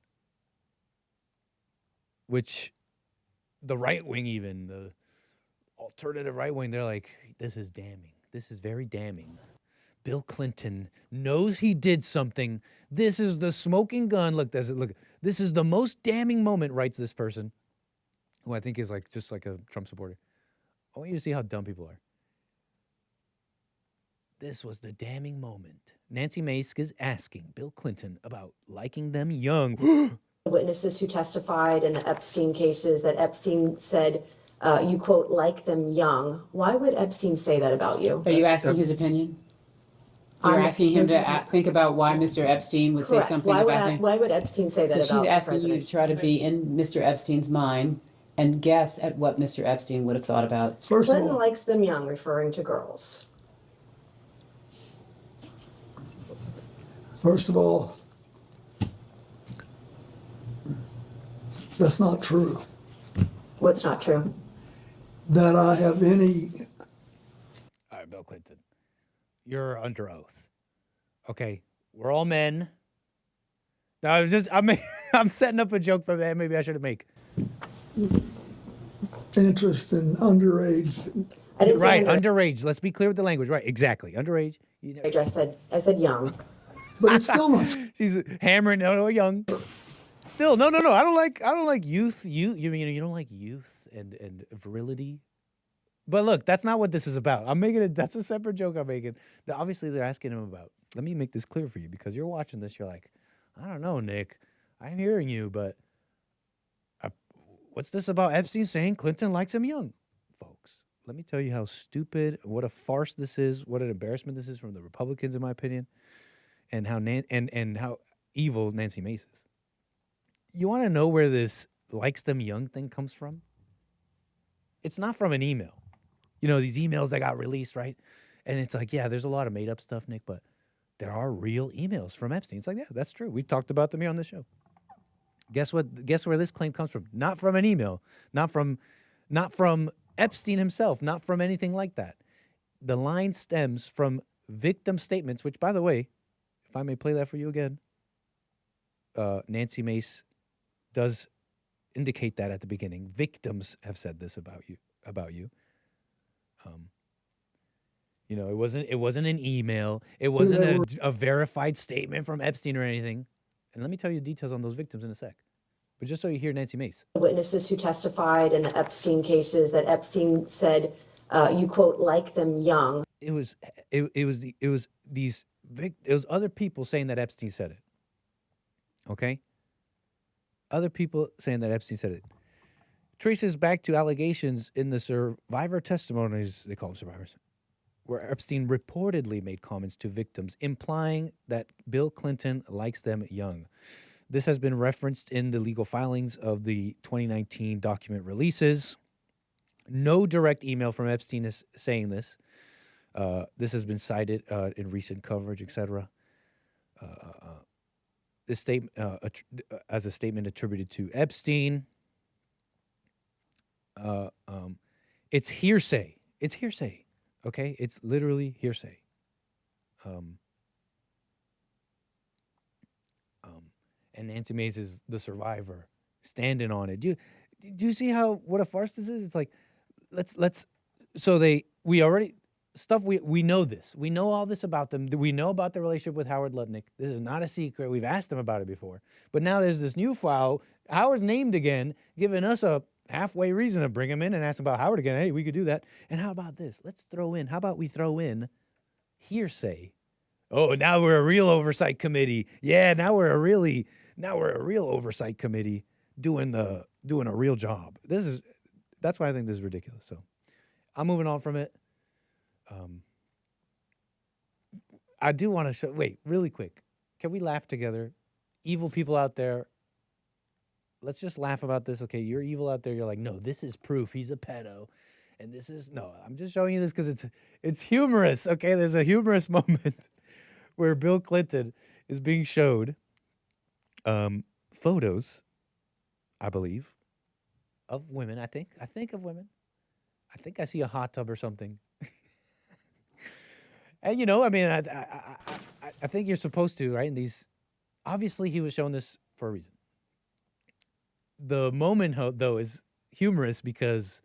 which the right wing, even the alternative right wing, they're like, this is damning. This is very damning. Bill Clinton knows he did something. This is the smoking gun. Look, this is the most damning moment, writes this person, who I think is just like a Trump supporter. I want you to see how dumb people are. This was the damning moment. Nancy Mace is asking Bill Clinton about liking them young. Witnesses who testified in the Epstein cases that Epstein said, you quote, like them young. Why would Epstein say that about you? Are you asking his opinion? You're asking him to think about why Mr. Epstein would say something about him? Why would Epstein say that about So she's asking president? you to try to be in Mr. Epstein's mind and guess at what Mr. Epstein would have thought about. Clinton likes them young, referring to girls. First of all, that's not true. What's not true? That I have any. All right, Bill Clinton, you're under oath. Okay, we're all men. Now, I'm setting up a joke for that. Maybe I should make. Interest in underage. Right, underage. Let's be clear with the language. Right, exactly. Underage. I said young. But it's still not. She's hammering. No, young. Still, no. I don't like youth. You don't like youth and virility. But look, that's not what this is about. I'm making it. That's a separate joke I'm making. Obviously, they're asking him about. Let me make this clear for you because you're watching this. You're like, I don't know, Nick. I'm hearing you, but what's this about Epstein saying Clinton likes him young, folks? Let me tell you how stupid, what a farce this is, what an embarrassment this is from the Republicans, in my opinion. And how and how evil Nancy Mace is. You want to know where this likes them young thing comes from? It's not from an email. These emails that got released, right? And it's like, yeah, there's a lot of made up stuff, Nick, but there are real emails from Epstein. It's like, yeah, that's true. We've talked about them here on this show. Guess what? Guess where this claim comes from? Not from an email, not from Epstein himself, not from anything like that. The line stems from victim statements, which, by the way, if I may play that for you again, Nancy Mace does indicate that at the beginning. Victims have said this about you. You know, it wasn't an email. It wasn't a verified statement from Epstein or anything. And let me tell you the details on those victims in a sec. But just so you hear Nancy Mace. Witnesses who testified in the Epstein cases that Epstein said, you quote, like them young. It was other people saying that Epstein said it. Okay? Other people saying that Epstein said it. Traces back to allegations in the survivor testimonies, they call them survivors, where Epstein reportedly made comments to victims implying that Bill Clinton likes them young. This has been referenced in the legal filings of the 2019 document releases. No direct email from Epstein is saying this. This has been cited in recent coverage, etc. This statement, as a statement attributed to Epstein, it's hearsay. It's hearsay. Okay, it's literally hearsay. And Nancy Mace is the survivor, standing on it. Do you see what a farce this is? It's like, we know this. We know all this about them. We know about the relationship with Howard Lutnick. This is not a secret. We've asked them about it before. But now there's this new file. Howard's named again, giving us a halfway reason to bring him in and ask about Howard again. Hey, we could do that. And how about this? How about we throw in hearsay? Oh, now we're a real oversight committee. Yeah, now we're a real oversight committee doing a real job. That's why I think this is ridiculous. So I'm moving on from it. I do want to show, wait, really quick. Can we laugh together? Evil people out there, let's just laugh about this. Okay, you're evil out there. You're like, no, this is proof he's a pedo. And this is, no, I'm just showing you this because it's humorous. Okay, there's a humorous moment where Bill Clinton is being showed photos, I believe, of women. I think of women. I think I see a hot tub or something. And, you know, I mean, I think you're supposed to, right? And obviously he was showing this for a reason. The moment, though, is humorous because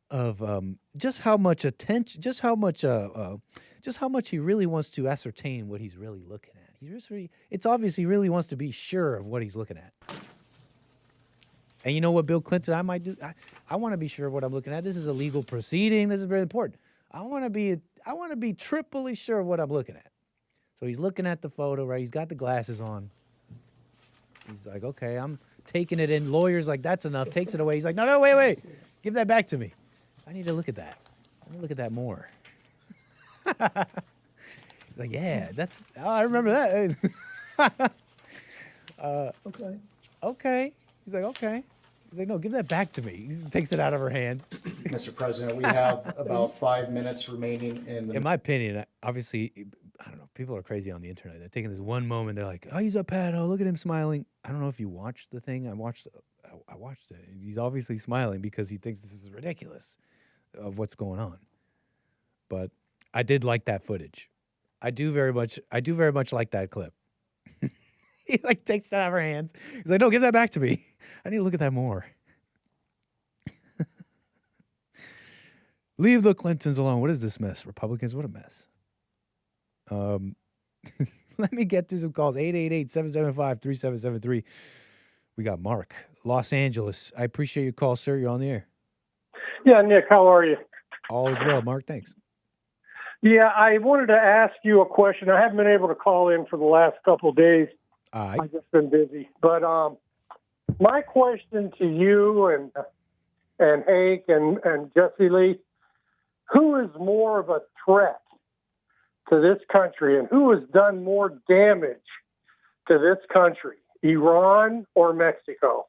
of just how much attention, just how much he really wants to ascertain what he's really looking at. It's obvious he really wants to be sure of what he's looking at. And you know what, Bill Clinton, I might do? I want to be sure of what I'm looking at. This is a legal proceeding. This is very important. I want to be triply sure of what I'm looking at. So he's looking at the photo, right? He's got the glasses on. He's like, okay, I'm taking it in. Lawyer's like, that's enough. Takes it away. He's like, no, wait. Give that back to me. I need to look at that. Let me look at that more. He's like, yeah, I remember that. Okay. He's like, okay. He's like, no, give that back to me. He takes it out of her hands. Mr. President, we have about 5 minutes remaining in my opinion, obviously, I don't know, people are crazy on the internet. They're taking this one moment. They're like, oh, he's a pedo. Look at him smiling. I don't know if you watched the thing. I watched it. He's obviously smiling because he thinks this is ridiculous of what's going on. But I did like that footage. I do very much like that clip. He like takes it out of her hands. He's like, no, give that back to me. I need to look at that more. Leave the Clintons alone. What is this mess? Republicans, what a mess. Let me get to some calls. 888-775-3773. We got Mark, Los Angeles. I appreciate your call, sir. You're on the air. Yeah, Nick, how are you? All is well, Mark. Thanks. Yeah, I wanted to ask you a question. I haven't been able to call in for the last couple of days. I've just been busy. But my question to you and Hake and Jesse Lee, who is more of a threat to this country and who has done more damage to this country, Iran or Mexico?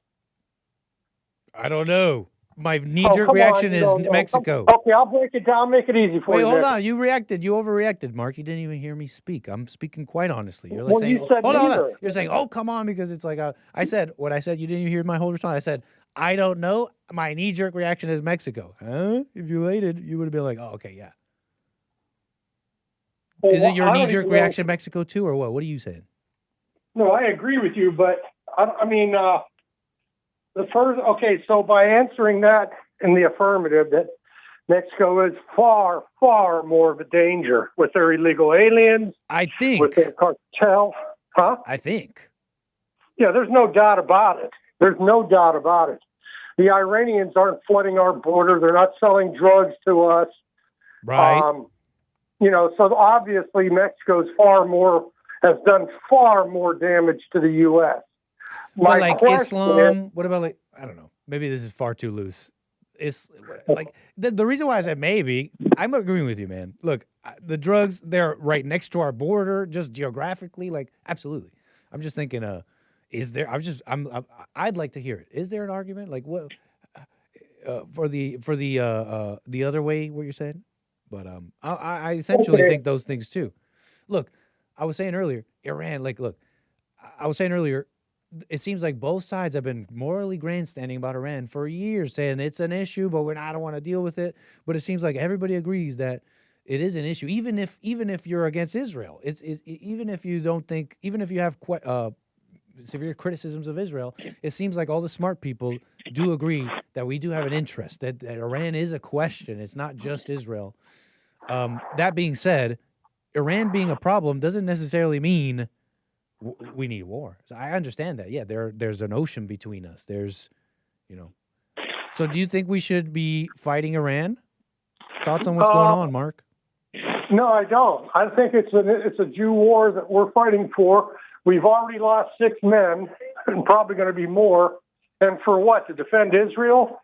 I don't know. My knee-jerk reaction is Mexico. Okay, I'll break it down, make it easy for you. Wait, hold on. You reacted. You overreacted, Mark. You didn't even hear me speak. I'm speaking quite honestly. You're like saying, you said hold on. neither. You're saying, oh, come on, because it's like, I said what I said. You didn't even hear my whole response. I said, I don't know. My knee-jerk reaction is Mexico. Huh? If you waited, you would have been like, oh, okay, yeah. Well, is it your I don't knee-jerk even know- reaction, Mexico, too, or what? What are you saying? No, I agree with you, but so by answering that in the affirmative, that Mexico is far, far more of a danger with their illegal aliens. I think. With their cartel. Huh? I think. Yeah, there's no doubt about it. There's no doubt about it. The Iranians aren't flooding our border. They're not selling drugs to us. Right. So obviously Mexico's has done far more damage to the U.S. But like Islam, what about like, I don't know, maybe this is far too loose. It's like the reason why I said maybe, I'm agreeing with you, man. Look, the drugs, they're right next to our border, just geographically, like absolutely. I'm just thinking, is there, I'd like to hear it. Is there an argument? Like what, for the other way, what you're saying? But I essentially think those things too. Look, I was saying earlier, Iran, I was saying earlier, it seems like both sides have been morally grandstanding about Iran for years, saying it's an issue, but I don't want to deal with it. But it seems like everybody agrees that it is an issue, even if you're against Israel. Even if you have severe criticisms of Israel, it seems like all the smart people do agree that we do have an interest, that Iran is a question. It's not just Israel. That being said, Iran being a problem doesn't necessarily mean we need war. So I understand that. Yeah, there's an ocean between us. There's, So do you think we should be fighting Iran? Thoughts on what's going on, Mark? No, I don't. I think it's a Jew war that we're fighting for. We've already lost 6 men, and probably going to be more. And for what? To defend Israel?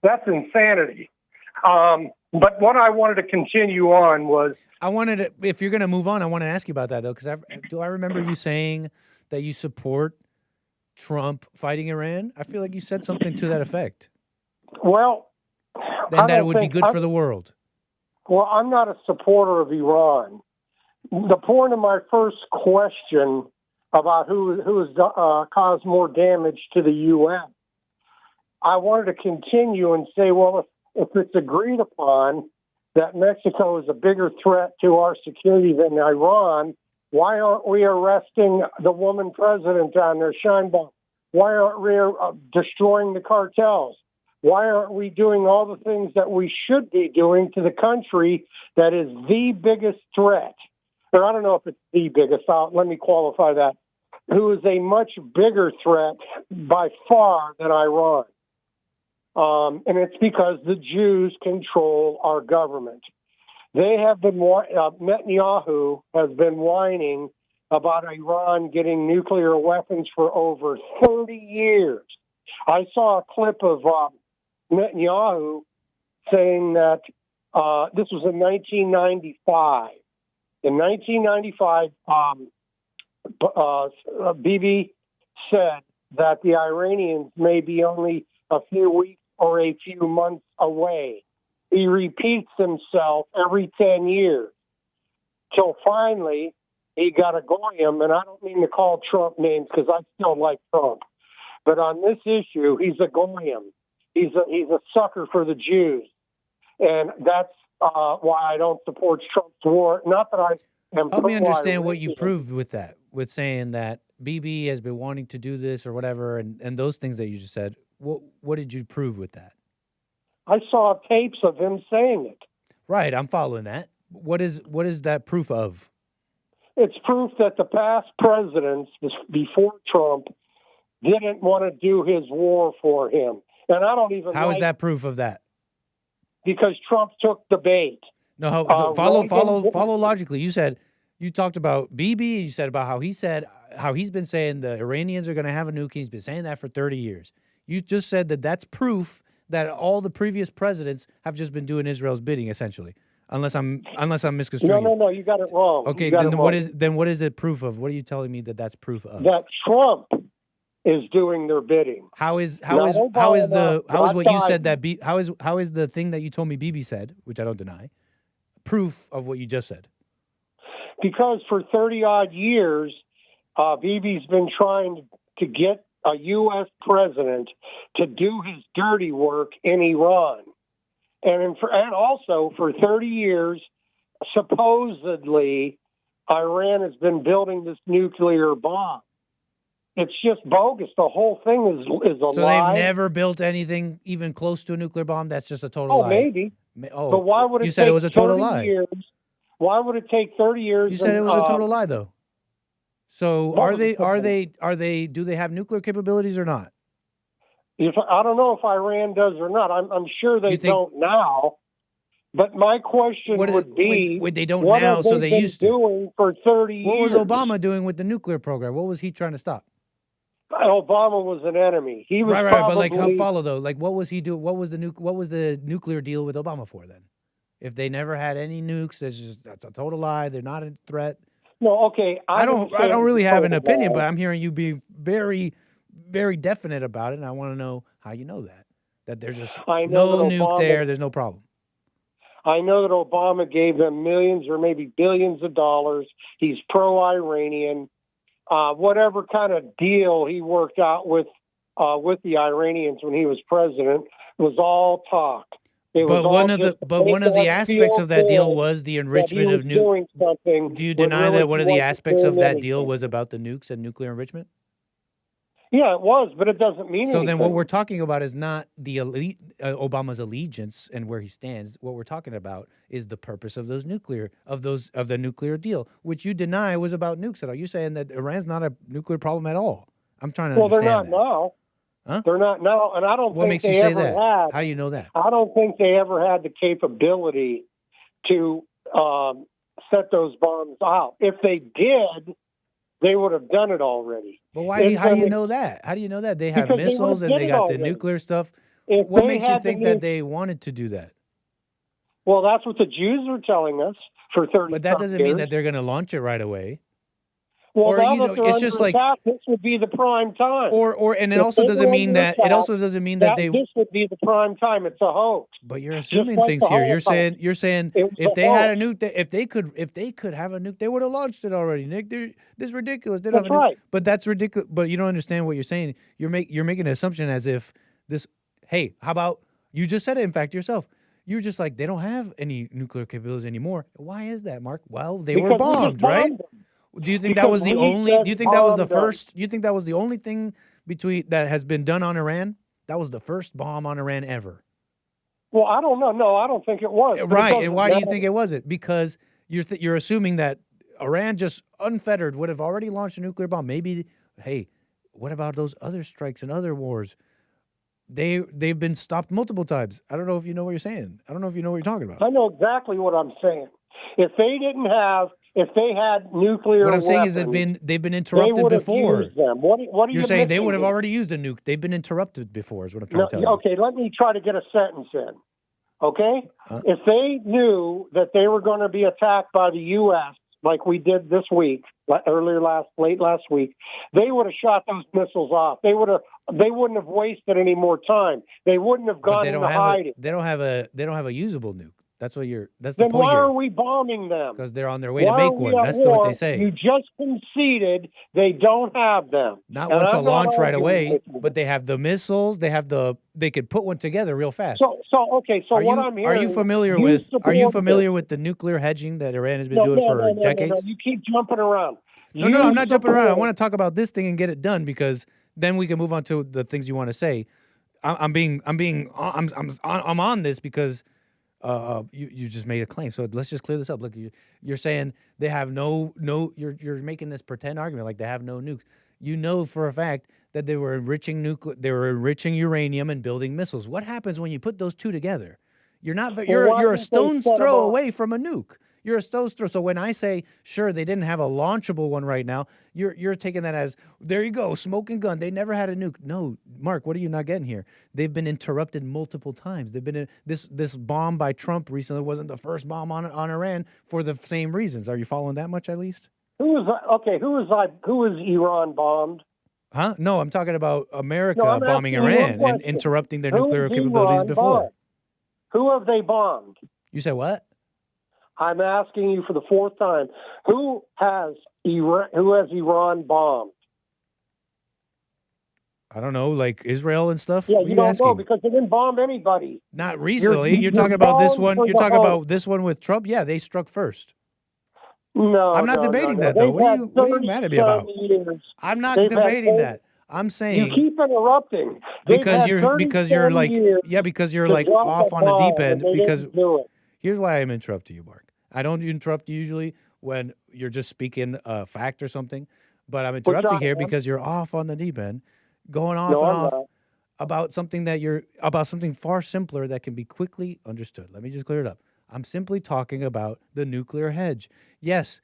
That's insanity. But what I wanted to continue on was... if you're going to move on, I want to ask you about that, though, because do I remember you saying that you support Trump fighting Iran? I feel like you said something to that effect. Well... Then that it would be good for the world. Well, I'm not a supporter of Iran. The point of my first question about who has caused more damage to the U.S., I wanted to continue and say, well, if it's agreed upon that Mexico is a bigger threat to our security than Iran, why aren't we arresting the woman president on there, Sheinbaum? Why aren't we destroying the cartels? Why aren't we doing all the things that we should be doing to the country that is the biggest threat? Or I don't know if it's the biggest. Let me qualify that. Who is a much bigger threat by far than Iran. And it's because the Jews control our government. They have been, Netanyahu has been whining about Iran getting nuclear weapons for over 30 years. I saw a clip of Netanyahu saying that this was in 1995. In 1995, Bibi said that the Iranians may be only a few weeks or a few months away. He repeats himself every 10 years. Till finally, he got a goyim, and I don't mean to call Trump names because I still like Trump. But on this issue, he's a goyim. He's a sucker for the Jews. And that's why I don't support Trump's war. Not that I am... Help me understand what you proved with that, with saying that Bibi has been wanting to do this or whatever, and those things that you just said. What did you prove with that? I saw tapes of him saying it. Right, I'm following that. What is that proof of? It's proof that the past presidents before Trump didn't want to do his war for him. And I don't even How is that proof of that? Because Trump took the bait. No, follow logically. You talked about Bibi, you said about how he's been saying the Iranians are going to have a nuke. He's been saying that for 30 years. You just said that that's proof that all the previous presidents have just been doing Israel's bidding, essentially. Unless I'm misconstruing. No, you got it wrong. Okay, then what is it proof of? What are you telling me that's proof of? That Trump is doing their bidding. How is what you said how is the thing that you told me Bibi said, which I don't deny, proof of what you just said? Because for 30-odd years, Bibi's been trying to get a U.S. president to do his dirty work in Iran. And also for 30 years, supposedly, Iran has been building this nuclear bomb. It's just bogus. The whole thing is a lie. So they've never built anything even close to a nuclear bomb? That's just a total lie. Maybe. Oh, but why would it you said take it was a total 30 lie. Years? Why would it take 30 years? You said it was a total lie, though. So are they? Do they have nuclear capabilities or not? I don't know if Iran does or not. I'm sure they don't now. But my question would be, they don't what now, have so they they been used to. doing for 30 years? What was Obama doing with the nuclear program? What was he trying to stop? Obama was an enemy. He was right. But like, how follow though? Like, what was he doing? What was the nuclear deal with Obama for then? If they never had any nukes, that's a total lie. They're not a threat. No, okay. I don't really have an opinion, but I'm hearing you be very, very definite about it, and I want to know how you know that. That there's just no nuke there. There's no problem. I know that Obama gave them millions or maybe billions of dollars. He's pro-Iranian. Whatever kind of deal he worked out with the Iranians when he was president was all talk. But one of the aspects of that deal was the enrichment of nukes. Do you deny that one of the aspects of that deal was about the nukes and nuclear enrichment? Yeah, it was, but it doesn't mean anything. So then what we're talking about is not the Obama's allegiance and where he stands. What we're talking about is the purpose of of the nuclear deal, which you deny was about nukes at all. You're saying that Iran's not a nuclear problem at all. I'm trying to understand they're not now. Huh? They're not now, and I don't what think makes they you say ever that? had. How do you know that? I don't think they ever had the capability to set those bombs out. If they did, they would have done it already. But why? How do you know that? How do you know that? They have missiles and they got the nuclear stuff. What makes you think that they wanted to do that? Well, that's what the Jews are telling us for 30 But that doesn't mean that they're going to launch it right away. Well, or now that they're it's under just like attack, this would be the prime time. And it also doesn't mean that this would be the prime time. It's a hoax. But you're assuming things here. You're saying if they had a nuke, if they could have a nuke, they would have launched it already. Nick, this is ridiculous. They don't have a nuke. Right. But that's ridiculous. But you don't understand what you're saying. You're making an assumption as if this. Hey, how about you just said it? In fact, yourself. You're just like they don't have any nuclear capabilities anymore. Why is that, Mark? Well, they were bombed, right? Do you think that was the only? Do you think that was the first? Do you think that was the only thing that has been done on Iran? That was the first bomb on Iran ever. Well, I don't know. No, I don't think it was. Right, and why do you think it wasn't? Because you're assuming that Iran just unfettered would have already launched a nuclear bomb. Maybe, hey, what about those other strikes and other wars? They've been stopped multiple times. I don't know if you know what you're saying. I don't know if you know what you're talking about. I know exactly what I'm saying. If they had nuclear what I'm saying weapons, is they've been interrupted before. Used them. What are you're saying? They would have already used a nuke. They've been interrupted before. Is what I'm trying to tell you. Okay, let me try to get a sentence in. Okay, if they knew that they were going to be attacked by the U.S. like we did this week, late last week, they would have shot those missiles off. They wouldn't have wasted any more time. They wouldn't have gone into hiding. They don't have a usable nuke. That's what that's the point. Then why here. are we bombing them? Because they're on their way to make one. That's what they say. You just conceded they don't have them. Not one to launch right away, but they have the missiles. They could put one together real fast. So I'm hearing. Are you familiar with the nuclear hedging that Iran has been doing for decades? No, you keep jumping around. No, I'm not jumping around. I want to talk about this thing and get it done because then we can move on to the things you want to say. I'm on this because. You just made a claim, so let's just clear this up. Look, you're saying they have you're making this pretend argument like they have no nukes. You know for a fact that they were enriching uranium and building missiles. What happens when you put those two together? You're a stone's throw away from a nuke. You're a stone's throw. So when I say, sure, they didn't have a launchable one right now, you're taking that as, there you go, smoking gun. They never had a nuke. No, Mark, what are you not getting here? They've been interrupted multiple times. They've been this bomb by Trump recently wasn't the first bomb on Iran for the same reasons. Are you following that much at least? Who was Iran bombed? Huh? No, I'm talking about America No, I'm bombing asking you Iran one and question. interrupting their Who nuclear has capabilities Iran before. bombed? Who have they bombed? You said what? I'm asking you for the fourth time. Who has Iran bombed? I don't know, like Israel and stuff? Yeah, What are you you don't asking? know because they didn't bomb anybody. Not recently. You're talking you're about this falling one. for You're the talking hoax. about this one with Trump. Yeah, they struck first. No, I'm not no, debating no, no. that though. They've What are had you mad at me 30-some about? years. I'm not They've had debating 30 that. I'm You saying keep interrupting. They've because had you're 30-some like years because you're to like drop off a on the deep bomb, end and they because didn't do it. here's why I'm interrupting you, Mark. I don't interrupt you usually when you're just speaking a fact or something, but I'm interrupting here because you're off on the deep end, going off No, and I'm off not. about something far simpler that can be quickly understood. Let me just clear it up. I'm simply talking about the nuclear hedge. Yes.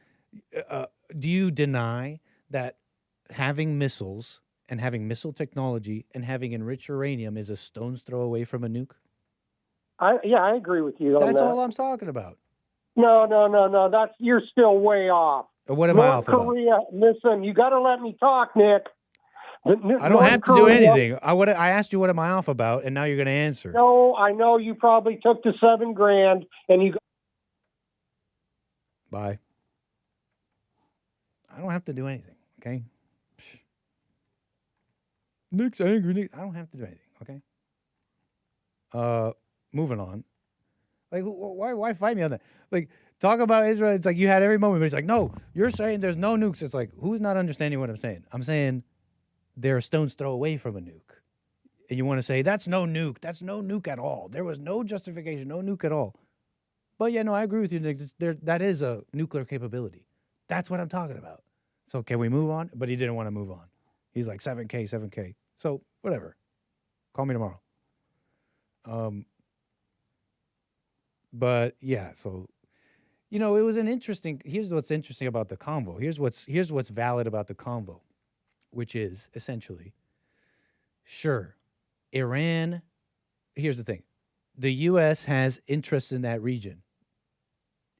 Do you deny that having missiles and having missile technology and having enriched uranium is a stone's throw away from a nuke? I agree with you on That's that. all I'm talking about. No. You're still way off. What am I off about? North Korea, listen, you got to let me talk, Nick. I don't have to do anything. I asked you what am I off about, and now you're going to answer. No, I know you probably took the $7,000 and you. Bye. I don't have to do anything. Okay. Nick's angry. Nick. I don't have to do anything. Okay. Moving on. Like, why fight me on that? Like, talk about Israel. It's like you had every moment, but it's like, no, you're saying there's no nukes. It's like, who's not understanding what I'm saying? I'm saying they're a stone's throw away from a nuke. And you want to say, that's no nuke. That's no nuke at all. There was no justification, no nuke at all. But yeah, no, I agree with you, Nick. That is a nuclear capability. That's what I'm talking about. So can we move on? But he didn't want to move on. He's like 7K. So whatever. Call me tomorrow. But yeah, so it was an interesting. Here's what's interesting about the convo. Here's what's valid about the convo, which is essentially, sure, Iran. Here's the thing: the U.S. has interests in that region.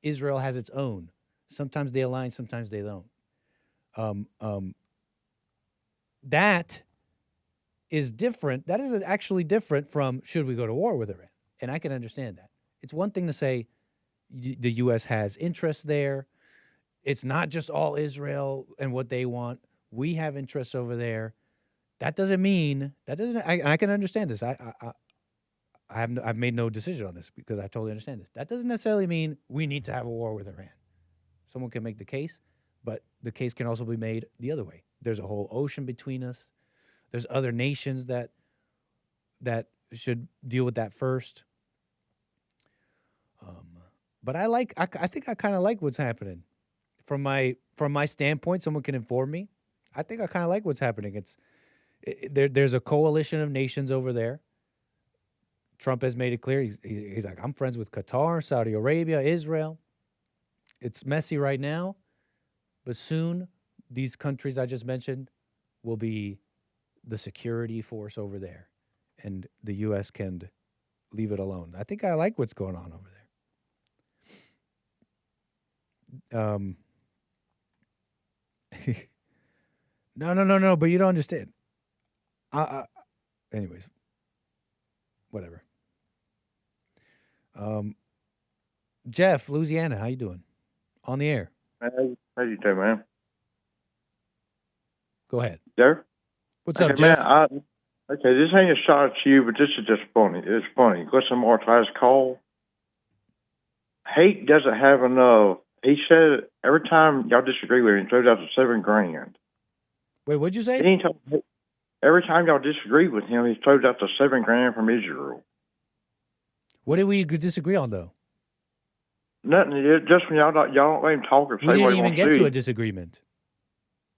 Israel has its own. Sometimes they align, sometimes they don't. That is different. That is actually different from should we go to war with Iran, and I can understand that. It's one thing to say the U.S. has interests there. It's not just all Israel and what they want. We have interests over there. That doesn't mean I can understand this. I've made no decision on this because I totally understand this. That doesn't necessarily mean we need to have a war with Iran. Someone can make the case, but the case can also be made the other way. There's a whole ocean between us. There's other nations that should deal with that first. But I think I kind of like what's happening from my standpoint. Someone can inform me. I think I kind of like what's happening. There's a coalition of nations over there. Trump has made it clear. He's like, I'm friends with Qatar, Saudi Arabia, Israel. It's messy right now, but soon these countries I just mentioned will be the security force over there, and the U.S. can leave it alone. I think I like what's going on over there. No, but you don't understand. Anyways, whatever. Jeff, Louisiana, how you doing? On the air. How you doing, man? Go ahead. There? What's up, Jeff? Man, this ain't a shot at you, but this is just funny. It's funny. Got some more last call. Hake doesn't have enough. He said every time y'all disagree with him, he throws out the $7,000. Wait, what'd you say? Every time y'all disagree with him, he throws out the $7,000 from Israel. What did we disagree on, though? Nothing. Just when y'all don't let him talk or say we what didn't he even wants get to to do. a disagreement.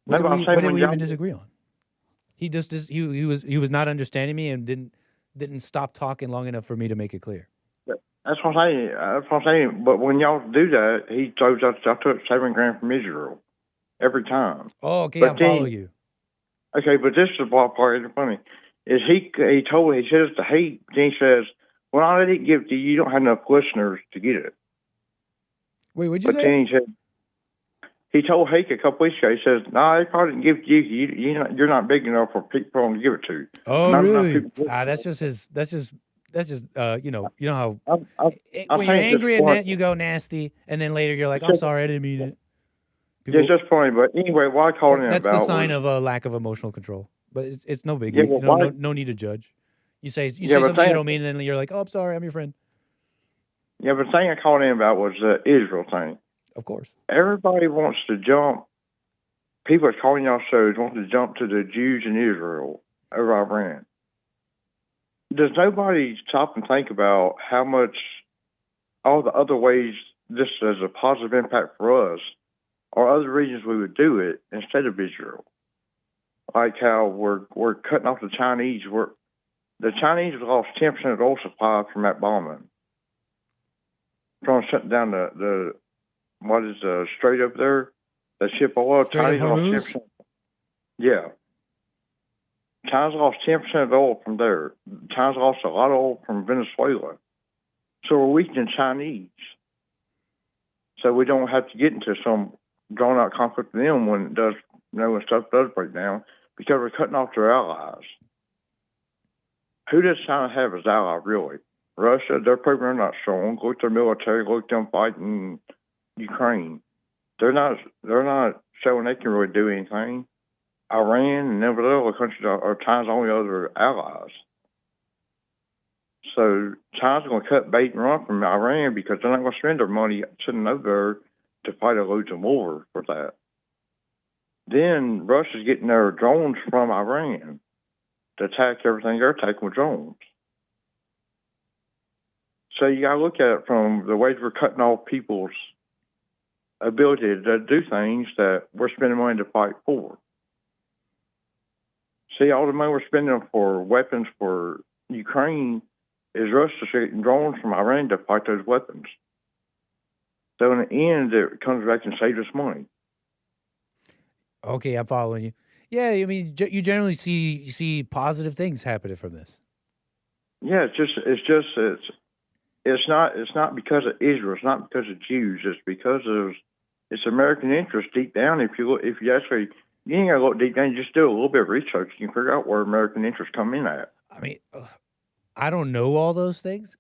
No, What did we y'all- even disagree on? He just he was not understanding me and didn't stop talking long enough for me to make it clear. That's what I'm saying. But when y'all do that, he throws out. I took $7,000 from Israel every time. Oh, okay, But I follow you. Okay, but this is the part that's funny. Is he says to Hake, then he says, "Well, I didn't give it to you. You don't have enough listeners to get it." Wait, what'd you say? Then he said, He told Hake a couple weeks ago. He says, "No, they probably didn't give it to you. You're not big enough for people to give it to." Oh, Not enough really? people- That's just his. That's just. You know how I when think you're it's angry just and funny. you go nasty, and then later you're like, It's "I'm just- sorry, I didn't mean it." Yeah, it's just funny. But anyway, what I called in That's about the sign was, of a lack of emotional control. But it's no biggie. Yeah, well, why- no need to judge. You say Yeah, something but you don't mean, and then you're like, "Oh, I'm sorry, I'm your friend." yeah, but the thing I called in about was the Israel thing. Of course. Everybody wants to jump. People that's calling y'all shows want to jump to the Jews in Israel over Iran. Does nobody stop and think about how much all the other ways this has a positive impact for us, or other regions we would do it instead of Israel? Like how we're cutting off the Chinese. The Chinese lost 10% of the oil supply from that bombing. Trying to shut down the what is the strait up there? The ship oil. Strait of Chinese Hormuz? lost 10%. Yeah. China's lost 10% of the oil from there. China's lost a lot of oil from Venezuela. So we're weakening Chinese. So we don't have to get into some drawn out conflict with them when it does, when stuff does break down, because we're cutting off their allies. Who does China have as ally, really? Russia, their program not strong. Look at their military, look at them fighting Ukraine. They're not showing they can really do anything. Iran and every other countries are China's only other allies. So China's going to cut bait and run from Iran because they're not going to spend their money sitting over there to fight a losing war for that. Then Russia's getting their drones from Iran to attack everything they're attacking with drones. So you got to look at it from the ways we're cutting off people's ability to do things that we're spending money to fight for. See, all the money we're spending for weapons for Ukraine is Russia getting drones from Iran to fight those weapons. So in the end, it comes back and saves us money. Okay, I'm following you. Yeah, I mean, you generally see positive things happening from this. Yeah, it's not because of Israel. It's not because of Jews. It's because of it's American interest deep down. If you actually, you ain't gotta look deep down. You just do a little bit of research. You can figure out where American interests come in at. I mean, I don't know all those things.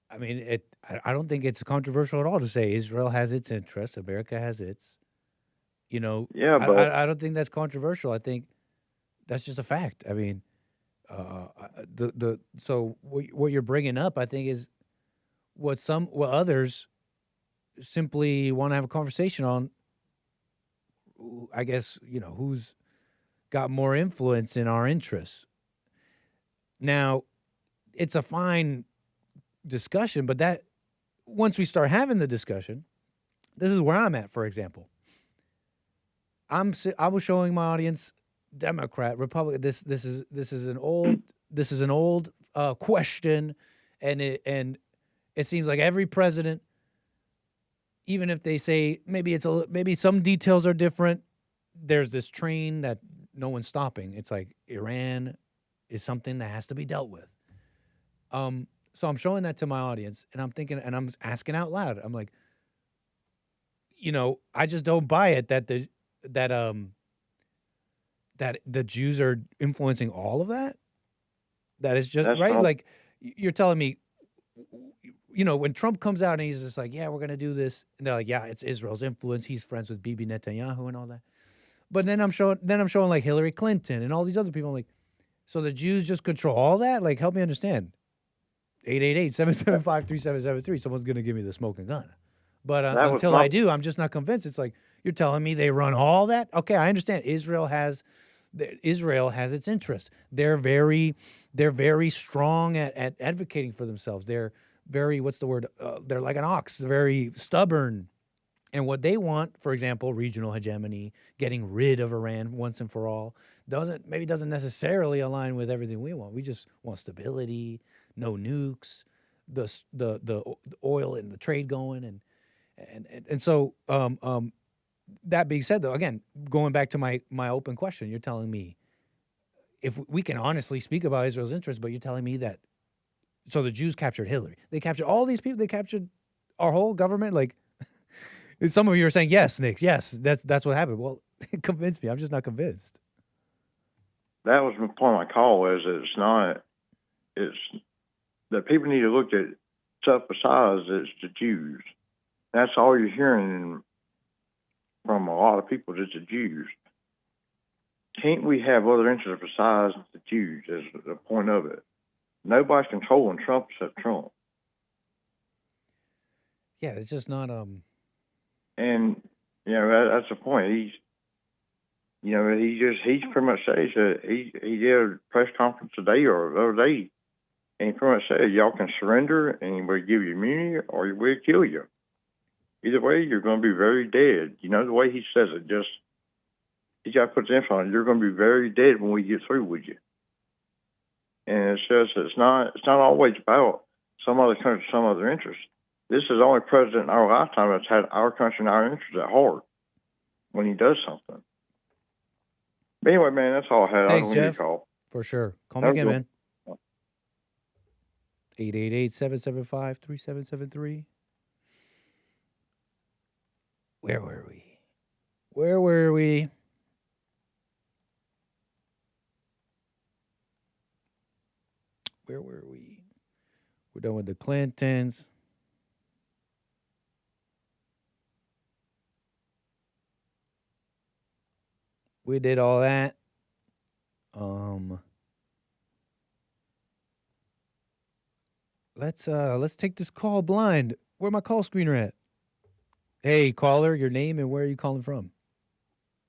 I mean, I don't think it's controversial at all to say Israel has its interests, America has its. You know, yeah, but I don't think that's controversial. I think that's just a fact. I mean, so what you're bringing up, I think, is what others simply want to have a conversation on. I guess, you know, who's got more influence in our interests. Now, it's a fine discussion, but that once we start having the discussion, this is where I'm at, for example. I was showing my audience Democrat, Republican. This is an old question, and it seems like every president, even if they say maybe some details are different, there's this train that no one's stopping. It's like Iran is something that has to be dealt with. So I'm showing that to my audience, and I'm thinking, and I'm asking out loud. I'm like, you know, I just don't buy it that the Jews are influencing all of that. That is just right. Like you're telling me, you know, when Trump comes out and he's just like, yeah, we're going to do this. And they're like, yeah, it's Israel's influence. He's friends with Bibi Netanyahu and all that. But then I'm showing like Hillary Clinton and all these other people. I'm like, so the Jews just control all that? Like, help me understand. 888-775-3773. Someone's going to give me the smoking gun. But until I do, I'm just not convinced. It's like, you're telling me they run all that? Okay, I understand. Israel has its interests. They're very strong at advocating for themselves. They're very, what's the word? They're like an ox. They're very stubborn. And what they want, for example, regional hegemony, getting rid of Iran once and for all, doesn't necessarily align with everything we want. We just want stability, no nukes, the oil and the trade going, and so that being said, though, again, going back to my open question, you're telling me if we can honestly speak about Israel's interests, but you're telling me that so the Jews captured Hillary, they captured all these people, they captured our whole government, like Some of you are saying, yes, Nick, yes, that's what happened. Well, convince me. I'm just not convinced. That was my point of my call, is it's that people need to look at stuff besides it's the Jews. That's all you're hearing from a lot of people, is the Jews. Can't we have other interests besides the Jews, is the point of it? Nobody's controlling Trump except Trump. Yeah, it's just not And that's the point. He's pretty much says that he did a press conference today or the other day, and he pretty much said y'all can surrender and we'll give you immunity or we'll kill you. Either way, you're going to be very dead. You know the way he says it. Just he got to put the info on it. You're going to be very dead when we get through with you. And it says it's not always about some other country, some other interest. This is the only president in our lifetime that's had our country and our interests at heart when he does something. But anyway, man, that's all I had. Thanks, I don't Jeff. need to call. For sure. Call me again, man. 888-775-3773. Where were we? Where were we? Where were we? We're done with the Clintons. We did all that. Let's take this call blind. Where my call screener at? Hey, caller, your name and where are you calling from?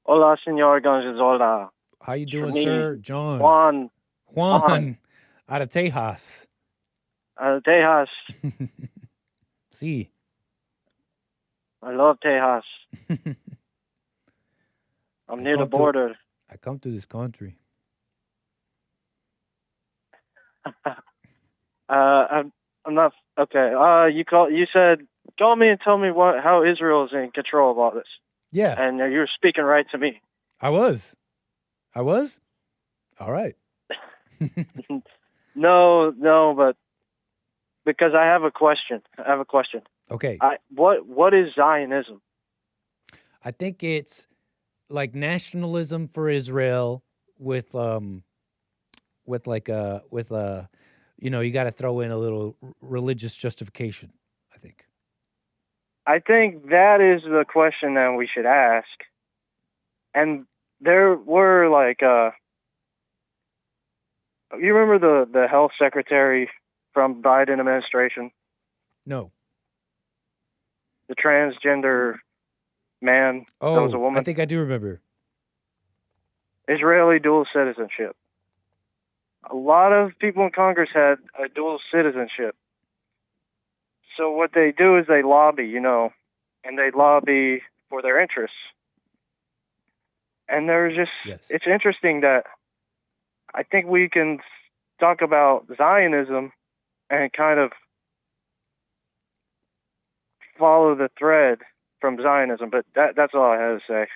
Hola, señor Gonzalola. How you doing, Me, sir? John. Juan. Out of Tejas. Tejas. See. I love Tejas. I'm near the border. I come to this country. I'm not okay. You said call me and tell me how Israel is in control of all this. Yeah. And you're speaking right to me. I was. All right. No, but because I have a question. Okay. What is Zionism? I think it's like nationalism for Israel with you got to throw in a little religious justification, I think. I think that is the question that we should ask. And there were you remember the health secretary from Biden administration? No. The transgender man that was a woman? I think I do remember. Israeli dual citizenship. A lot of people in Congress had a dual citizenship. So what they do is they lobby, and they lobby for their interests. And it's interesting that I think we can talk about Zionism and kind of follow the thread from Zionism, but that's all I have to say.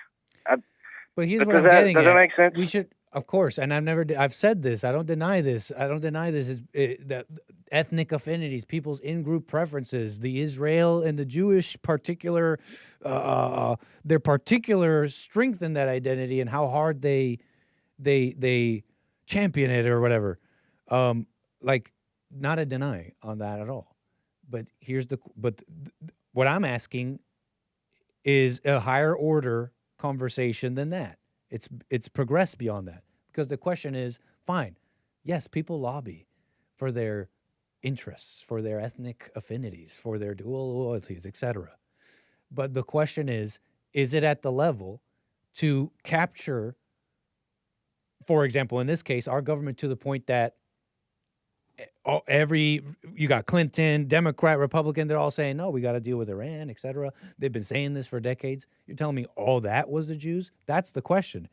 But here's what I'm getting at. Does that make sense? We should, of course, and I've said this. I don't deny this. Is that ethnic affinities, people's in-group preferences, the Israel and the Jewish particular, their particular strength in that identity and how hard they champion it or whatever. Not a deny on that at all. But what I'm asking is a higher order conversation than that. It's progressed beyond that, because the question is, fine, yes, people lobby for their interests, for their ethnic affinities, for their dual loyalties, etc. But the question is it at the level to capture, for example, in this case, our government to the point that you got Clinton, Democrat, Republican, they're all saying, no, we got to deal with Iran, etc. They've been saying this for decades. You're telling me all that was the Jews? That's the question.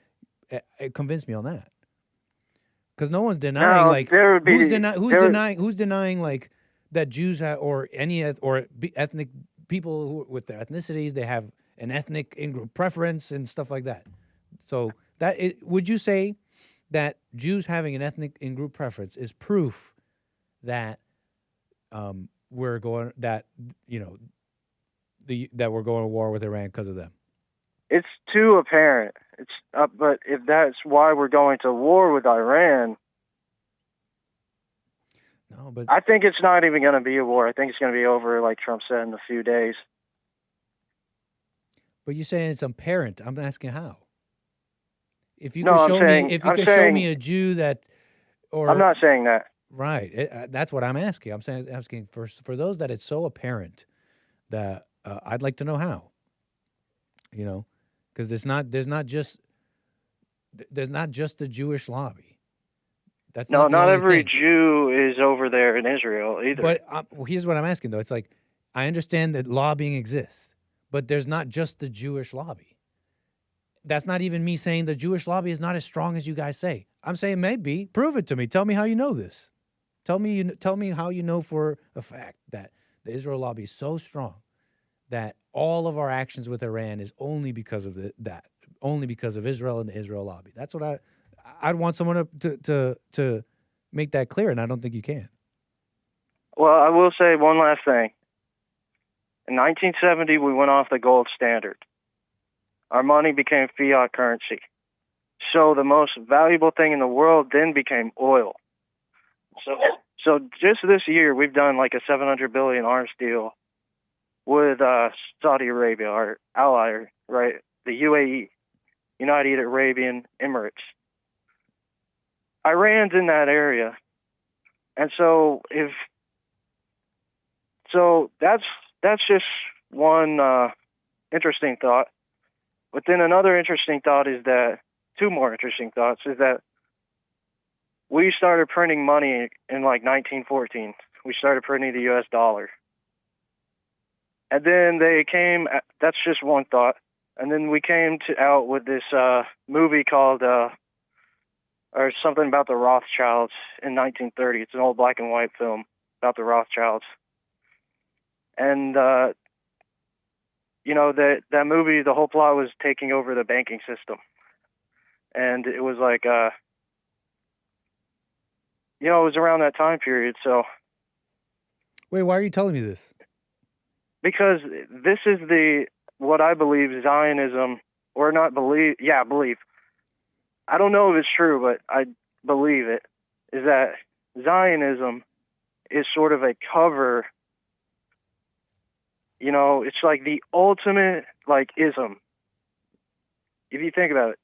Convince me on that. Because no one's denying, who's denying like that Jews or any ethnic people with their ethnicities, they have an ethnic in-group preference and stuff like that. So would you say that Jews having an ethnic in-group preference is proof that that we're going to war with Iran because of them? It's too apparent. But if that's why we're going to war with Iran, no, but I think it's not even going to be a war. I think it's going to be over, like Trump said, in a few days. But you're saying it's apparent. I'm asking how. If you No, could I'm show saying- me, if you I'm could show saying- me a Jew that, or I'm not saying that. right, that's what I'm asking. Asking for those that it's so apparent that I'd like to know how. You know, because there's not just the Jewish lobby. That's No, not, the not only every thing. Jew is over there in Israel either. But here's what I'm asking though. It's like I understand that lobbying exists, but there's not just the Jewish lobby. That's not even me saying the Jewish lobby is not as strong as you guys say. I'm saying maybe. Prove it to me. Tell me how you know this. Tell me how you know for a fact that the Israel lobby is so strong that all of our actions with Iran is only because of only because of Israel and the Israel lobby. That's what I'd want someone to make that clear, and I don't think you can. Well, I will say one last thing. In 1970, we went off the gold standard. Our money became fiat currency. So the most valuable thing in the world then became oil. So just this year, we've done like a $700 billion arms deal with Saudi Arabia, our ally, right? The UAE, United Arabian Emirates. Iran's in that area. And so that's just one interesting thought. But then another interesting thought is that, two more interesting thoughts, is that we started printing money in like 1914. We started printing the U.S. dollar. And then that's just one thought. And then we came out with this movie called, or something about the Rothschilds in 1930. It's an old black and white film about the Rothschilds. And, that movie, the whole plot was taking over the banking system. And it was like, it was around that time period. So. Wait, why are you telling me this? Because this is what I believe Zionism, or not believe, believe. I don't know if it's true, but I believe it, is that Zionism is sort of a cover. It's like the ultimate, like, ism. If you think about it,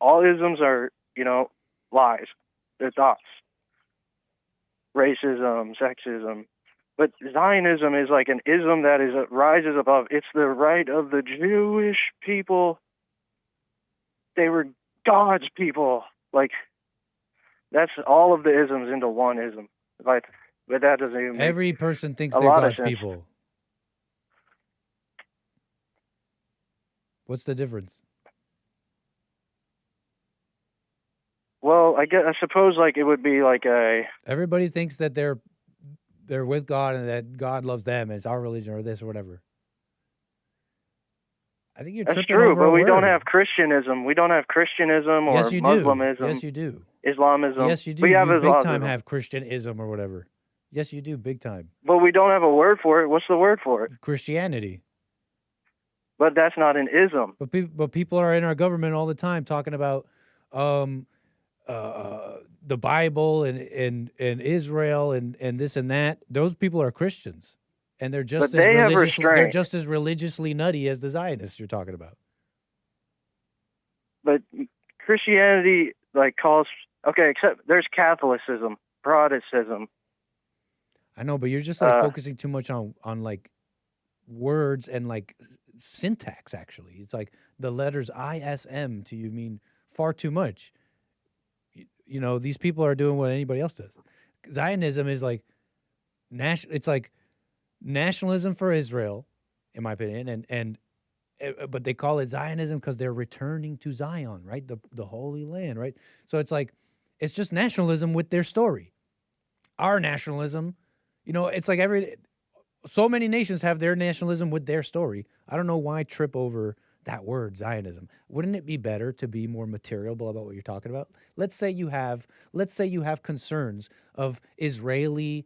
all isms are, lies. They're thoughts. Racism, sexism. But Zionism is like an ism that rises above. It's the right of the Jewish people. They were God's people. Like, that's all of the isms into one ism. But that doesn't even make every person thinks a they're lot of God's sense. people. What's the difference? Well, I suppose like it would be like everybody thinks that they're with God and that God loves them and it's our religion or this or whatever. I think you're That's tripping true, over but a we don't word. have Christianism. We don't have Christianism or Yes, you do. Muslimism. Yes, you do. Islamism. Yes, you do. We have You big Islamism. time have Christianism or whatever. Yes, you do, big time. But we don't have a word for it. What's the word for it? Christianity. But that's not an ism. But people are in our government all the time talking about the Bible and Israel and this and that. Those people are Christians, and they're just But they have they're restraint. just as religiously nutty as the Zionists you're talking about. But Christianity calls except there's Catholicism, Protestantism. I know, but you're just focusing too much on like words and like syntax. Actually, it's like the letters ISM to you mean far too much. These people are doing what anybody else does. Zionism is like it's like nationalism for Israel, in my opinion, but they call it Zionism because they're returning to Zion, right? The Holy Land, right? So it's like it's just nationalism with their story. Our nationalism, it's like so many nations have their nationalism with their story. I don't know why trip over that word Zionism. Wouldn't it be better to be more material about what you're talking about? Let's say you have concerns of Israeli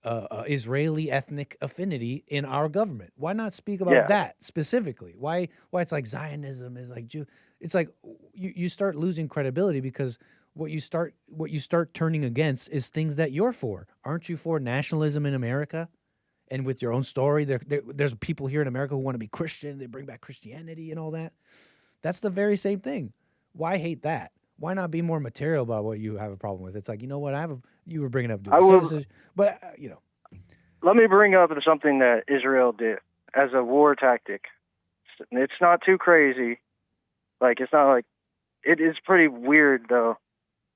Israeli ethnic affinity in our government. Why not speak about that specifically? Why it's like Zionism is like Jew? It's like you start losing credibility because what you start turning against is things that you're for. Aren't you for nationalism in America? And with your own story, there's people here in America who want to be Christian. They bring back Christianity and all that. That's the very same thing. Why hate that? Why not be more material about what you have a problem with? It's like, you know what? You were bringing up citizenship, but you know. Let me bring up something that Israel did as a war tactic. It's not too crazy. Like, it's not like, it is pretty weird though.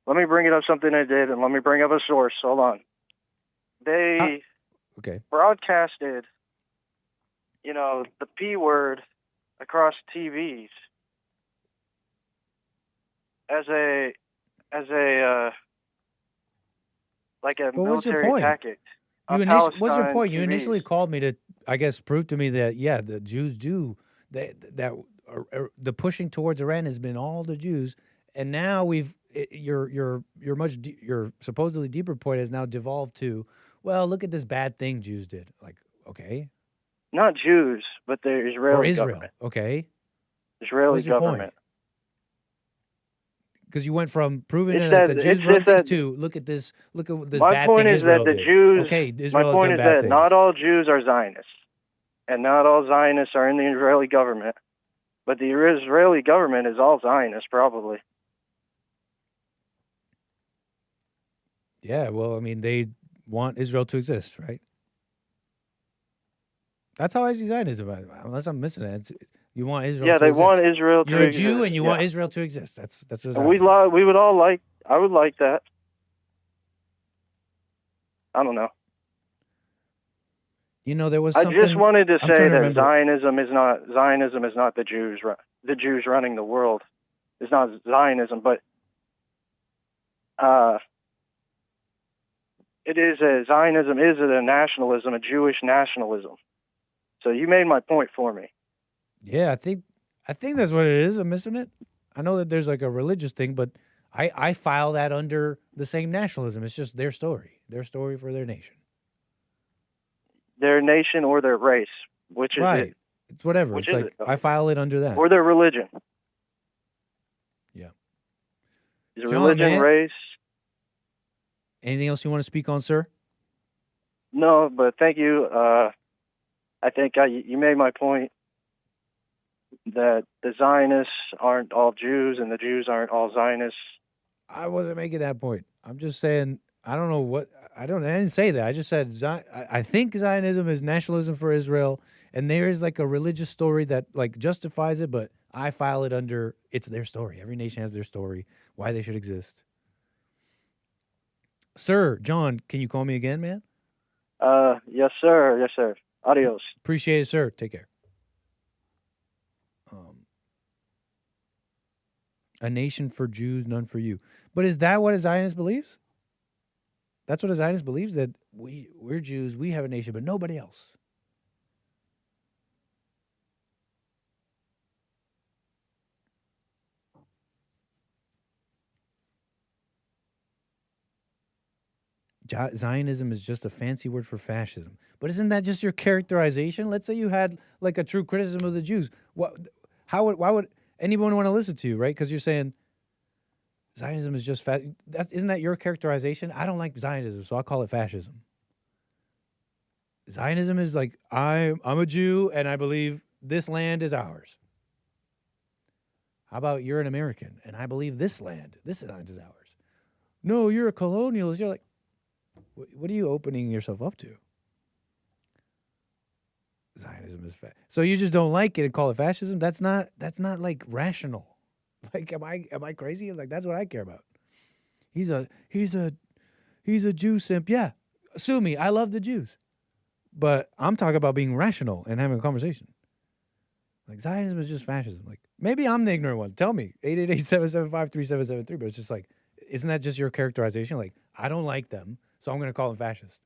Let me bring it up something they did, and let me bring up a source. Hold on. They broadcasted, the P word across TVs as a military tactic. What's your point? You initially called me to, I guess, prove to me that the Jews do that the pushing towards Iran has been all the Jews, and now your supposedly deeper point has now devolved to, well, look at this bad thing Jews did. Like, okay, not Jews, but the Israeli Israel. government. Okay, Israeli government. Because you went from proving that the Jews run things to look at this bad thing Israel did. My point is that the Jews. Okay, Israel my point has is done bad that things. not all Jews are Zionists, and not all Zionists are in the Israeli government. But the Israeli government is all Zionist, probably. Yeah, well, I mean, they want Israel to exist, right? That's how I see Zionism. Unless I'm missing it. You want Israel to exist. Yeah, they want Israel to exist. You're a Jew and you want Israel to exist. That's what we would all like. I would like that. I don't know. There was I something. just wanted to say that remember. Zionism is not the Jews. The Jews running the world. It's not Zionism, but it is Zionism is a nationalism, a Jewish nationalism. So you made my point for me. Yeah, I think that's what it is. I'm missing it. I know that there's like a religious thing, but I file that under the same nationalism. It's just their story for their nation. Their nation or their race, which is right. it? It's whatever. Which it's like I file it under that. Or their religion. Yeah. Is it religion, race? Anything else you want to speak on, sir? No, but thank you. I think you made my point that the Zionists aren't all Jews and the Jews aren't all Zionists. I wasn't making that point. I'm just saying, I don't know what, I didn't say that. I just said, I think Zionism is nationalism for Israel, and there is like a religious story that like justifies it, but I file it under, it's their story. Every nation has their story, why they should exist. Sir, John, can you call me again, man? Yes, sir. Yes, sir. Adios. Appreciate it, sir. Take care. A nation for Jews, none for you. But is that what a Zionist believes? That's what a Zionist believes, that we're Jews, we have a nation, but nobody else. Zionism is just a fancy word for fascism. But isn't that just your characterization? Let's say you had like a true criticism of the Jews. Why would anyone want to listen to you, right? Because you're saying Zionism is just isn't that your characterization? I don't like Zionism, so I'll call it fascism. Zionism is like, I'm a Jew and I believe this land is ours. How about you're an American and I believe this land is ours? No, you're a colonialist. You're like, what are you opening yourself up to? Zionism is so you just don't like it and call it fascism? That's not like rational. Like, am I crazy? Like, that's what I care about. He's a Jew simp. Yeah, sue me. I love the Jews, but I'm talking about being rational and having a conversation. Like, Zionism is just fascism. Like, maybe I'm the ignorant one. Tell me, 888-775-3773. But it's just like, isn't that just your characterization? Like, I don't like them, so I'm going to call them fascist.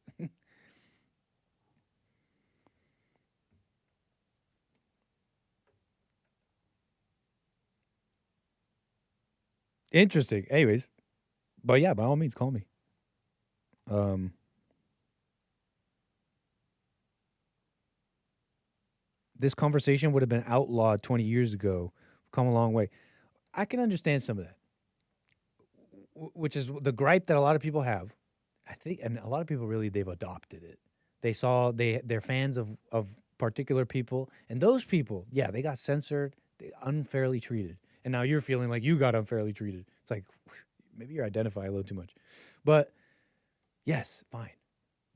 Interesting. Anyways, but yeah, by all means, call me. this conversation would have been outlawed 20 years ago. Come a long way. I can understand some of that, which is the gripe that a lot of people have. I think, and a lot of people really, they've adopted it. They saw they're fans of particular people, and those people, yeah, they got censored, they unfairly treated, and now you're feeling like you got unfairly treated. It's like maybe you're identifying a little too much, but yes, fine.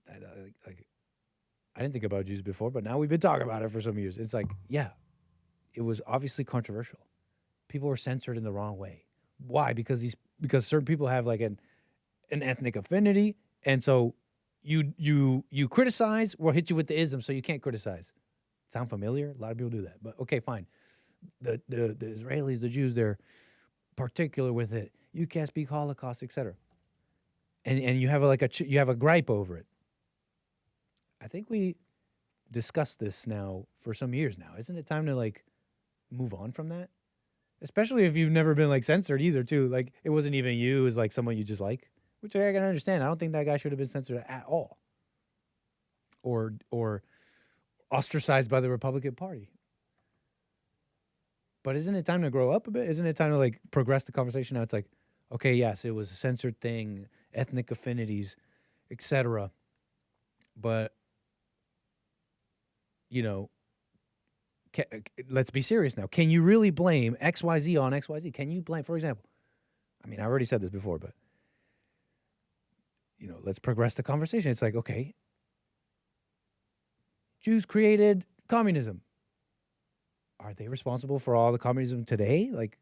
I didn't think about Jews before, but now we've been talking about it for some years. It's like, yeah, it was obviously controversial. People were censored in the wrong way. Why? Because certain people have like an ethnic affinity, and so you criticize, we'll hit you with the ism, so you can't criticize. Sound familiar? A lot of people do that, but okay, fine. The Israelis, the Jews, they're particular with it. You can't speak Holocaust, etc. And you have you have a gripe over it. I think we discussed this now for some years now. Isn't it time to like move on from that? Especially if you've never been like censored either, too. Like it wasn't even you; it was like someone you just like, which I can understand. I don't think that guy should have been censored at all, or ostracized by the Republican Party. But isn't it time to grow up a bit? Isn't it time to like progress the conversation? Now it's like, okay, yes, it was a censored thing, ethnic affinities, etc. But let's be serious now. Can you really blame XYZ on XYZ? Can you blame, for example, I mean, I already said this before, but, let's progress the conversation. It's like, okay, Jews created communism. Are they responsible for all the communism today? Like,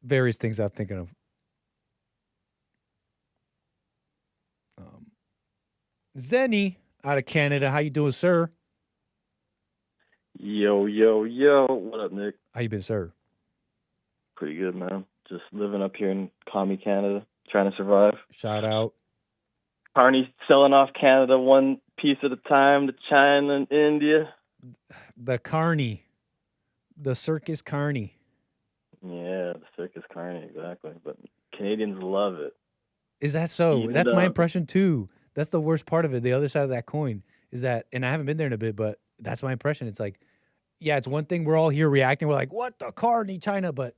various things I'm thinking of. Zenny out of Canada. How you doing, sir? Yo, yo, yo. What up, Nick? How you been, sir? Pretty good, man. Just living up here in commie Canada, trying to survive. Shout out. Carney's selling off Canada one piece at a time to China and India. The Carney. The Circus Carney. Yeah, the Circus Carney, exactly. But Canadians love it. Is that so? That's my impression, too. That's the worst part of it. The other side of that coin is that, and I haven't been there in a bit, but that's my impression. It's like, yeah, it's one thing we're all here reacting. We're like, what the Carney, China? But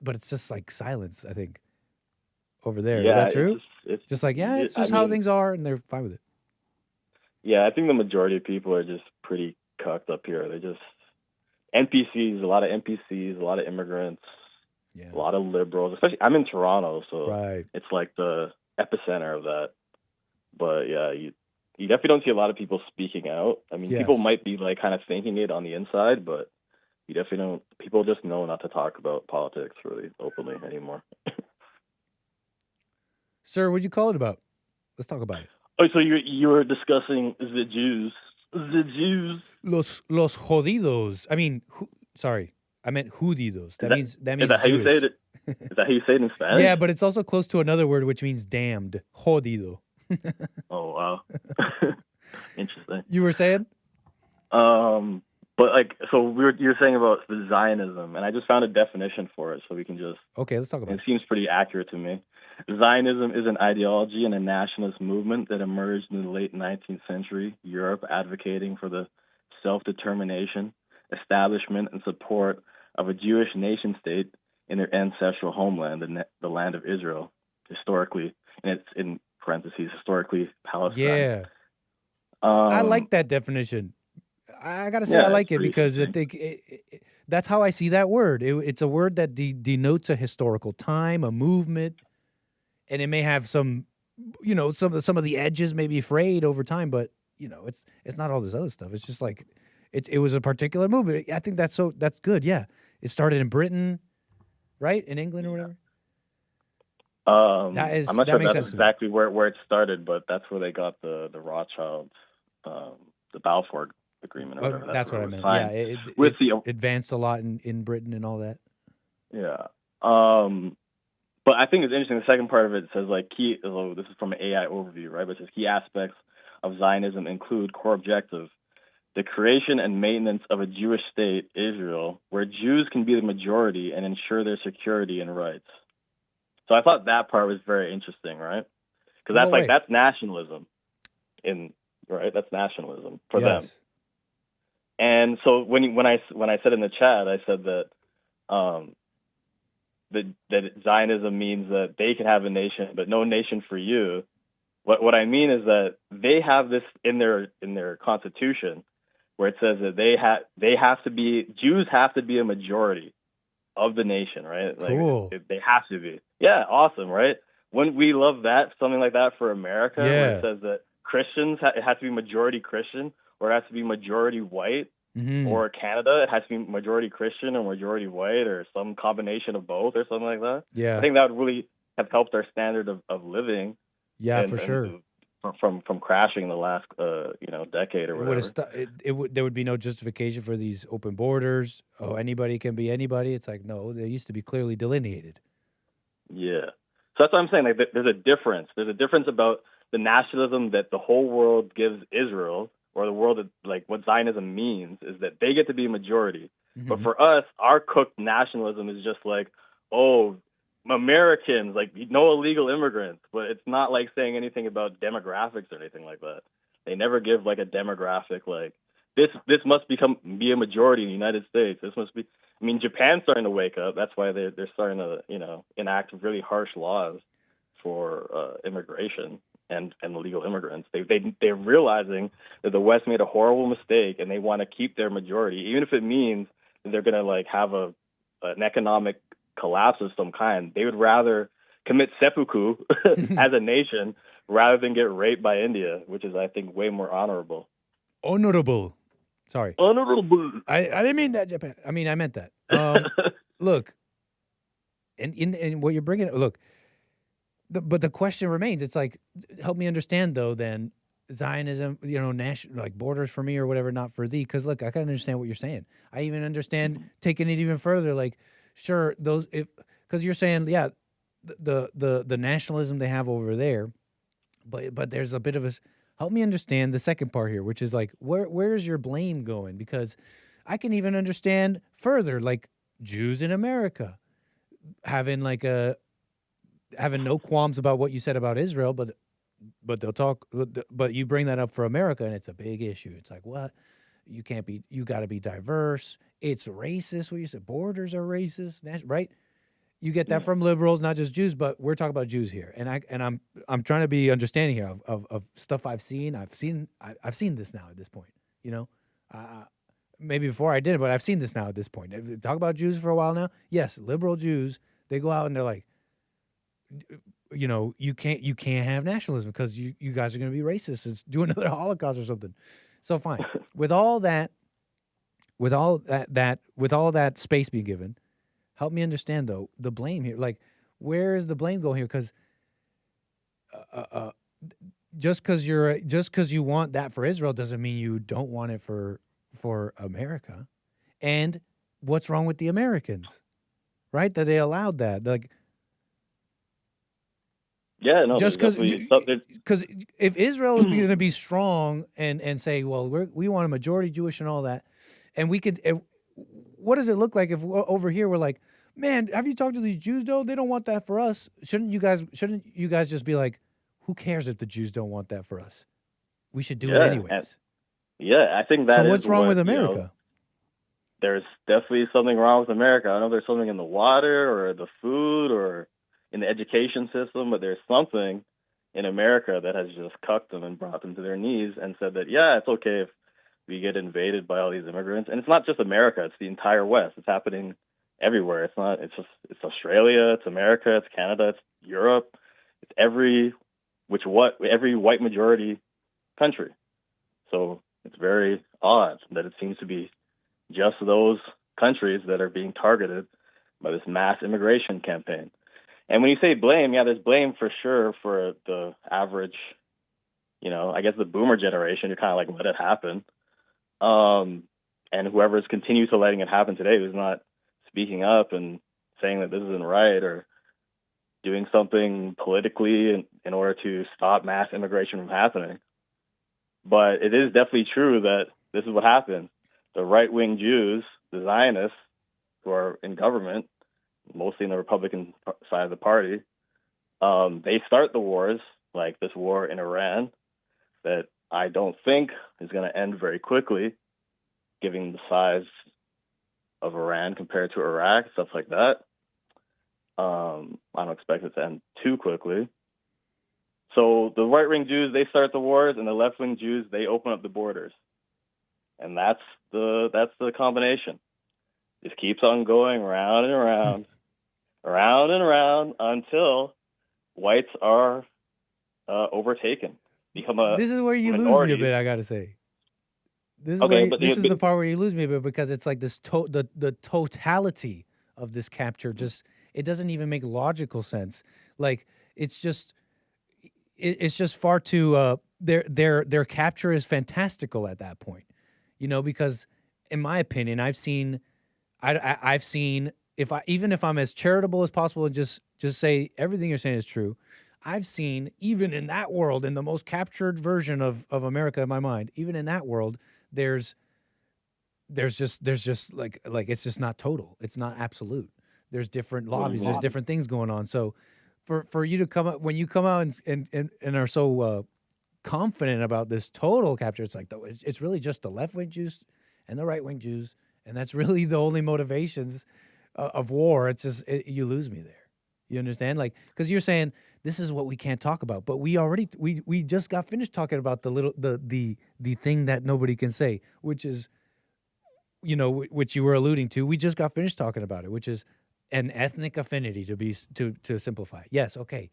it's just like silence, I think, over there. Yeah, is that true? It's just like, yeah, it's just how things are, and they're fine with it. Yeah, I think the majority of people are just pretty cucked up here. They're just NPCs, a lot of NPCs, a lot of immigrants, a lot of liberals. Especially, I'm in Toronto, so it's like the epicenter of that. But yeah, you definitely don't see a lot of people speaking out. I mean, people might be like kind of thinking it on the inside, but you definitely don't. People just know not to talk about politics really openly anymore. Sir, what'd you call it about? Let's talk about it. Oh, so you were discussing the Jews. The Jews. Los jodidos. I mean, sorry, I meant judidos. That means is that how Jewish. you say it? Is that how you say it in Spanish? Yeah, but it's also close to another word which means damned. Jodido. Oh wow, interesting. You were saying? But like, so you're saying about the Zionism, and I just found a definition for it, so we can just. Okay, let's talk about it. It seems pretty accurate to me. Zionism is an ideology and a nationalist movement that emerged in the late 19th century Europe, advocating for the self-determination, establishment, and support of a Jewish nation-state in their ancestral homeland, the land of Israel, historically, and it's in parentheses, historically Palestine. Yeah. I like that definition. I got to say I like it because I think that's how I see that word. It's a word that denotes a historical time, a movement, and it may have some, some of the edges may be frayed over time, but, it's not all this other stuff. It's just like it was a particular movement. I think that's good. Yeah. It started in Britain, right? In England or whatever. I'm not sure that's exactly where it started, but that's where they got the Rothschilds, the Balfour Agreement. Or whatever. That's what I meant. Yeah, it advanced a lot in Britain and all that. Yeah. But I think it's interesting. The second part of it says like this is from an AI overview, right? But it says key aspects of Zionism include core objective, the creation and maintenance of a Jewish state, Israel, where Jews can be the majority and ensure their security and rights. So I thought that part was very interesting, right? Because that's nationalism in right? That's nationalism for Yes. them. And so when I said in the chat, I said that that Zionism means that they can have a nation, but no nation for you. What I mean is that they have this in their constitution, where it says that Jews have to be a majority of the nation, right? Cool. Like they have to be. Yeah, awesome, right? Wouldn't we love that, something like that for America, where it says that Christians, it has to be majority Christian, or it has to be majority white, or Canada, it has to be majority Christian or majority white, or some combination of both, or something like that. Yeah. I think that would really have helped our standard of living. Yeah, for sure. From crashing the last decade or whatever. There would be no justification for these open borders. Oh, anybody can be anybody. It's like, no, they used to be clearly delineated. Yeah. So that's what I'm saying. Like, there's a difference. There's a difference about the nationalism that the whole world gives Israel, or the world that, like, what Zionism means is that they get to be a majority. But for us, our cooked nationalism is just like, oh, Americans, like, no illegal immigrants, but it's not like saying anything about demographics or anything like that. They never give like a demographic, like this must be a majority in the United States. This must be. I mean, Japan's starting to wake up. That's why they're starting to enact really harsh laws for immigration and illegal immigrants. They're realizing that the West made a horrible mistake, and they want to keep their majority, even if it means that they're going to like have an economic collapse of some kind. They would rather commit seppuku as a nation rather than get raped by India, which is, I think, way more honorable. Honorable. Sorry. Honorable. I didn't mean that, Japan. I mean, I meant that. Look, and what you're bringing, look, but the question remains. It's like, help me understand, though, then, Zionism, national, like borders for me or whatever, not for thee. Because, look, I can understand what you're saying. I even understand taking it even further, like, sure, because you're saying, yeah, the nationalism they have over there, but there's a bit of a. Help me understand the second part here, which is like, where's your blame going? Because I can even understand further, like Jews in America having no qualms about what you said about Israel, but they'll talk. But you bring that up for America, and it's a big issue. It's like, what? You can't be. You got to be diverse. It's racist. What you said, borders are racist, right? You get that from liberals, not just Jews, but we're talking about Jews here, and I'm trying to be understanding here of stuff I've seen. I've seen this now at this point. Maybe before I did it, but I've seen this now at this point. Talk about Jews for a while now. Yes, liberal Jews, they go out and they're like, you can't have nationalism because you guys are going to be racist. It's do another Holocaust or something. So fine, with all that space being given. Help me understand, though, the blame here. Like, where is the blame going here? Because just because you want that for Israel doesn't mean you don't want it for America. And what's wrong with the Americans, right? That they allowed that. Like, yeah, no. Just because if Israel is going to be strong and say, well, we want a majority Jewish and all that, and we could. What does it look like if over here we're like, man, have you talked to these Jews though? They don't want that for us. Shouldn't you guys just be like, who cares if the Jews don't want that for us? We should do it anyways. I think that. So what's wrong with America? There's definitely something wrong with America. I don't know if there's something in the water or the food or in the education system, but there's something in America that has just cucked them and brought them to their knees and said that, yeah, it's okay if we get invaded by all these immigrants. And it's not just America, it's the entire West. It's happening everywhere. It's Australia, it's America, it's Canada, it's Europe, it's every white majority country. So it's very odd that it seems to be just those countries that are being targeted by this mass immigration campaign. And when you say blame, yeah, there's blame for sure for the average, I guess the boomer generation who kind of like let it happen. And whoever has continued to letting it happen today, who's not speaking up and saying that this isn't right or doing something politically in order to stop mass immigration from happening. But it is definitely true that this is what happened. The right-wing Jews, the Zionists, who are in government, mostly in the Republican side of the party, they start the wars, like this war in Iran, that I don't think is going to end very quickly, given the size of Iran compared to Iraq, stuff like that. I don't expect it to end too quickly. So the right-wing Jews, they start the wars, and the left-wing Jews, they open up the borders. And that's the combination. Just keeps on going round and around, round and around, until whites are overtaken, become a This is where you minority. lose me a bit, I got to say. This is, Okay, this is the part where you lose me a bit, because it's like this the totality of this capture just, it doesn't even make logical sense. Like, it's just far too their capture is fantastical at that point. You know, because in my opinion, I've seen even if I'm as charitable as possible and just say everything you're saying is true, I've seen, even in that world, in the most captured version of America in my mind, even in that world, there's just like it's just not total. It's not absolute. There's different lobbies. There's different things going on. So for you to come out, when you come out and are so confident about this total capture, it's like, it's really just the left-wing Jews and the right-wing Jews, and that's really the only motivations of war. It's just, you lose me there. You understand? Like, because you're saying this is what we can't talk about, but we just got finished talking about the thing that nobody can say, which is, you know, which you were alluding to. We just got finished talking about it, which is an ethnic affinity, to simplify. Yes, okay.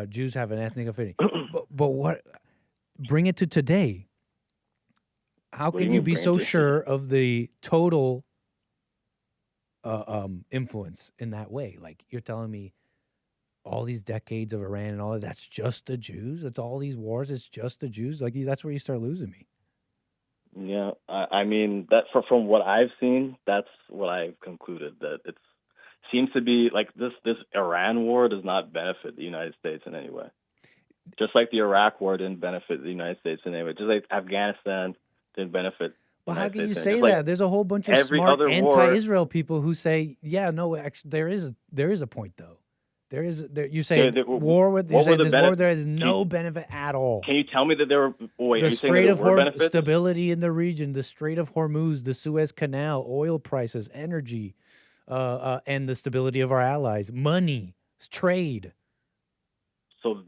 Jews have an ethnic affinity, but what? Bring it to today. How can you be so sure of the total influence in that way? Like, you're telling me all these decades of Iran and all that's just the Jews? It's all these wars. It's just the Jews. Like, that's where you start losing me. Yeah, I mean, that from what I've seen, that's what I've concluded, that it seems to be like this Iran war does not benefit the United States in any way. Just like the Iraq war didn't benefit the United States in any way. Just like Afghanistan didn't benefit. Well, how can you say that? There's a whole bunch of smart anti-Israel people who say, yeah, no, actually, there is a point though. You say war with there is no benefit at all. Can you tell me that there were the Strait of Hormuz, stability in the region, the Strait of Hormuz, the Suez Canal, oil prices, energy, and the stability of our allies, money, trade. So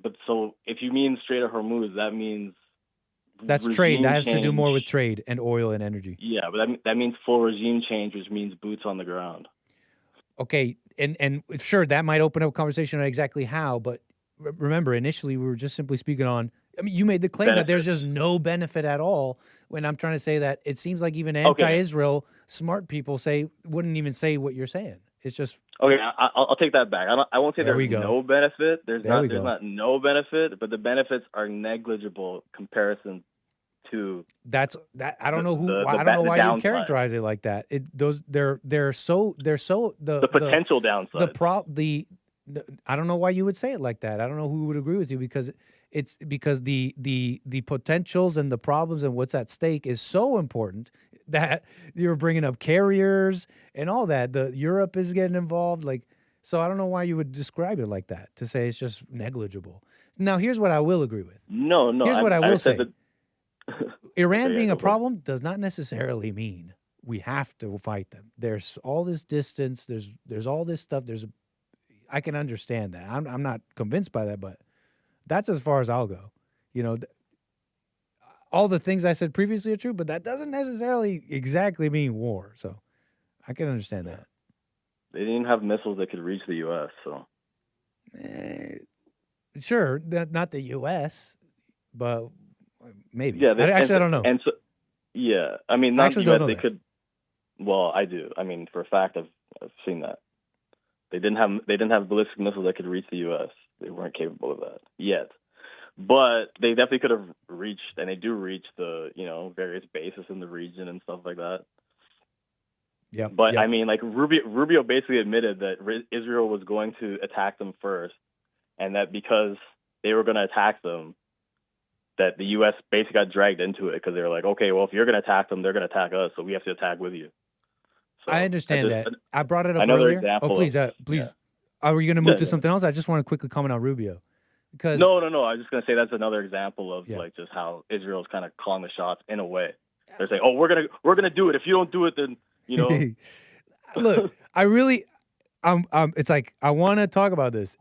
if you mean Strait of Hormuz, that means that's trade. That has to do more with trade and oil and energy. Yeah, but that means full regime change, which means boots on the ground. Okay, and sure, that might open up a conversation on exactly how, but remember, initially we were just simply speaking on, I mean, you made the claim that there's just no benefit at all, when I'm trying to say that it seems like even anti-Israel smart people wouldn't even say what you're saying. It's just... Okay, I'll take that back. I won't say there's no benefit. There's not no benefit, but the benefits are negligible comparison to I don't know I don't know why you characterize it like that. They're so the potential downside. I don't know why you would say it like that. I don't know who would agree with you, because it's because the potentials and the problems and what's at stake is so important that you're bringing up carriers and all that. Europe is getting involved, so I don't know why you would describe it like that, to say it's just negligible. Now, here's what I will agree with. No. Here's what I will say. Iran being a problem does not necessarily mean we have to fight them. There's all this distance. There's all this stuff. I can understand that. I'm not convinced by that, but that's as far as I'll go. You know, all the things I said previously are true, but that doesn't necessarily exactly mean war. So I can understand that. They didn't have missiles that could reach the U.S., so. Sure, not the U.S., but maybe. Yeah, I don't know. And so, yeah, I mean, not the U.S. They could. Well, I do. I mean, for a fact, I've seen that. They didn't have ballistic missiles that could reach the U.S. They weren't capable of that yet. But they definitely could have reached, and they do reach the various bases in the region and stuff like that. Yeah. But I mean, like Rubio basically admitted that Israel was going to attack them first, and that because they were going to attack them, that the U.S. basically got dragged into it, because they were like, okay, well, if you're going to attack them, they're going to attack us, so we have to attack with you. So I understand that. I brought it up earlier. Example please. Yeah. Are we going to move to something else? I just want to quickly comment on Rubio. Because No. I was just gonna say that's another example of like just how Israel's kind of calling the shots in a way. They're saying, "Oh, we're gonna do it. If you don't do it, then you know." Look, I really, it's like I want to talk about this,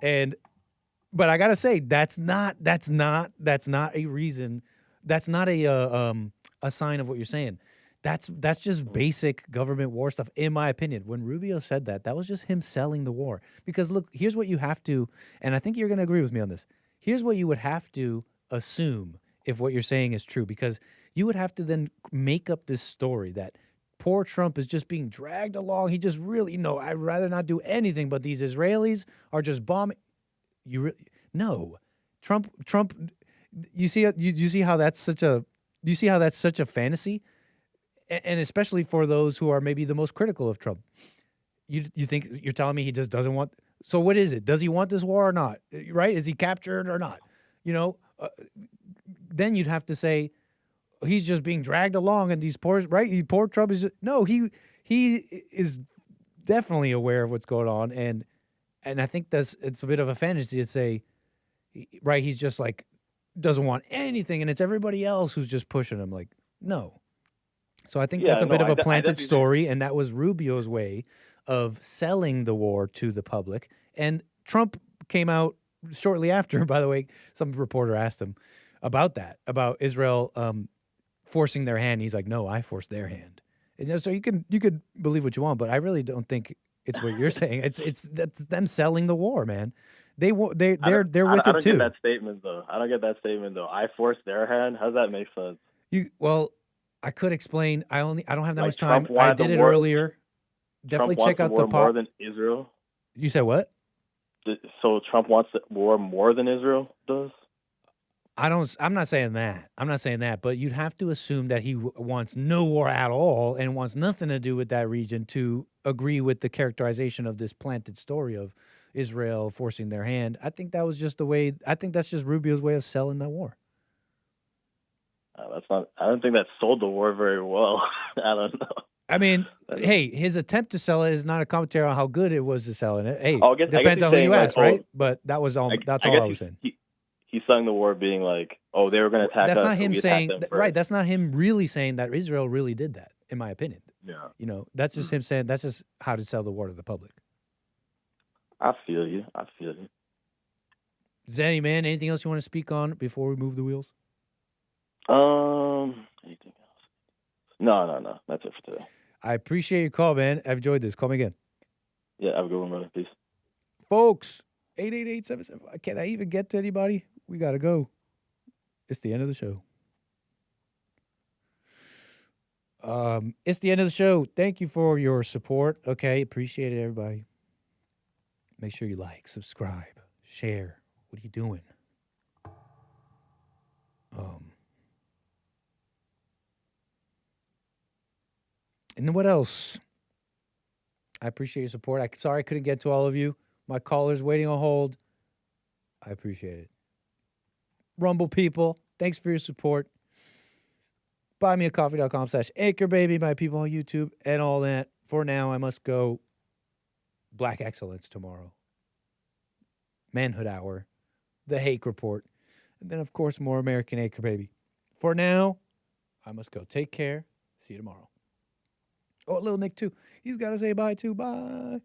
but I gotta say that's not a reason. That's not a sign of what you're saying. That's just basic government war stuff, in my opinion. When Rubio said that was just him selling the war. Because look, here's what you have to, and I think you're gonna agree with me on this. Here's what you would have to assume if what you're saying is true, because you would have to then make up this story that poor Trump is just being dragged along. He just really, I'd rather not do anything, but these Israelis are just bombing. No, Trump. You see how that's such a fantasy, and especially for those who are maybe the most critical of Trump. You think you're telling me he just doesn't want? So what is it? Does he want this war or not? Right? Is he captured or not? Then you'd have to say he's just being dragged along, and these poor Trump is no. He is definitely aware of what's going on, and I think it's a bit of a fantasy to say, right? He's just like doesn't want anything, and it's everybody else who's just pushing him. Like no. So I think that's a bit of a planted story, and that was Rubio's way of selling the war to the public. And Trump came out shortly after, by the way, some reporter asked him about that, about Israel forcing their hand. He's like, no, I forced their hand. And so you could believe what you want, but I really don't think it's what you're saying. That's them selling the war, man. They're with it too. I don't get that statement though. I forced their hand. How does that make sense? I could explain. I don't have that Like much time. Trump I did it earlier. Definitely Trump check out wants the war more than Israel. You said what? So Trump wants the war more than Israel does? I'm not saying that. But you'd have to assume that he wants no war at all and wants nothing to do with that region to agree with the characterization of this planted story of Israel forcing their hand. I think that was just that's just Rubio's way of selling that war. I don't think that sold the war very well. I don't know. I mean, hey, his attempt to sell it is not a commentary on how good it was to selling it. Hey, I guess depends on who you ask, right? But that was all. That's all I was saying. He's selling the war being like, oh, they were going to attack us. That's not him saying right. That's not him really saying that Israel really did that, in my opinion. Yeah. That's just him saying that's just how to sell the war to the public. I feel you. Zenny, man, anything else you want to speak on before we move the wheels? Anything else? No. That's it for today. I appreciate your call, man. I've enjoyed this. Call me again. Yeah, have a good one, brother. Peace. Folks, 888-77. Can I even get to anybody? We got to go. It's the end of the show. It's the end of the show. Thank you for your support. Okay, appreciate it, everybody. Make sure you like, subscribe, share. What are you doing? And then what else? I appreciate your support. Sorry I couldn't get to all of you. My callers waiting on hold. I appreciate it. Rumble people, thanks for your support. BuyMeACoffee.com/AnchorBaby, my people on YouTube, and all that. For now, I must go. Black Excellence tomorrow. Manhood Hour. The Hake Report. And then, of course, more American Anchor Baby. For now, I must go. Take care. See you tomorrow. Oh, little Nick, too. He's got to say bye, too. Bye.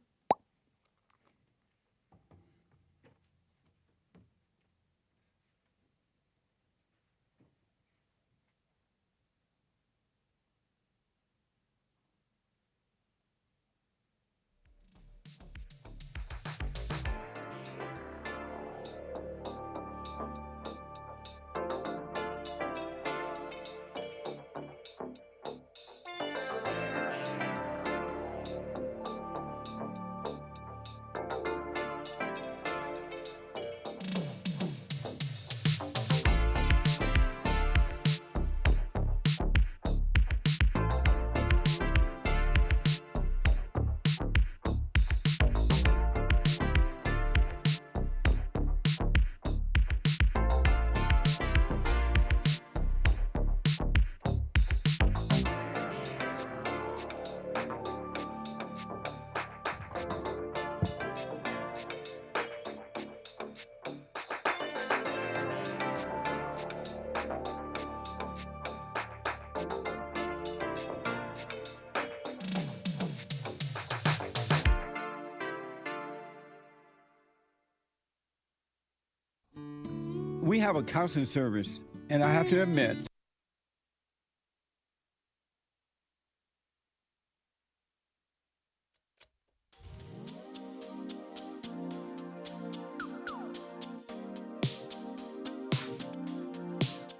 we have a counseling service, and I have to admit,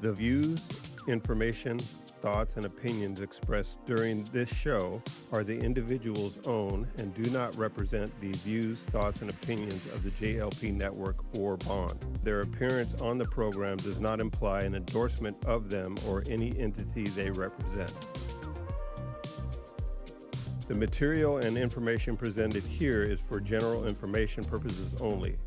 the views, information, thoughts, and opinions expressed during this show are the individual's own and do not represent the views, thoughts, and opinions of the JLP Network or Bond. Their appearance on the program does not imply an endorsement of them or any entity they represent. The material and information presented here is for general information purposes only.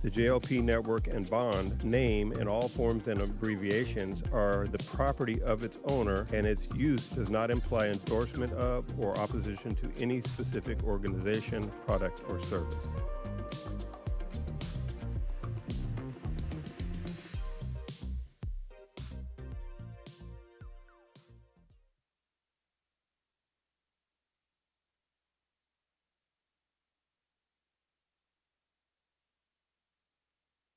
The JLP Network and Bond name and all forms and abbreviations are the property of its owner, and its use does not imply endorsement of or opposition to any specific organization, product, or service.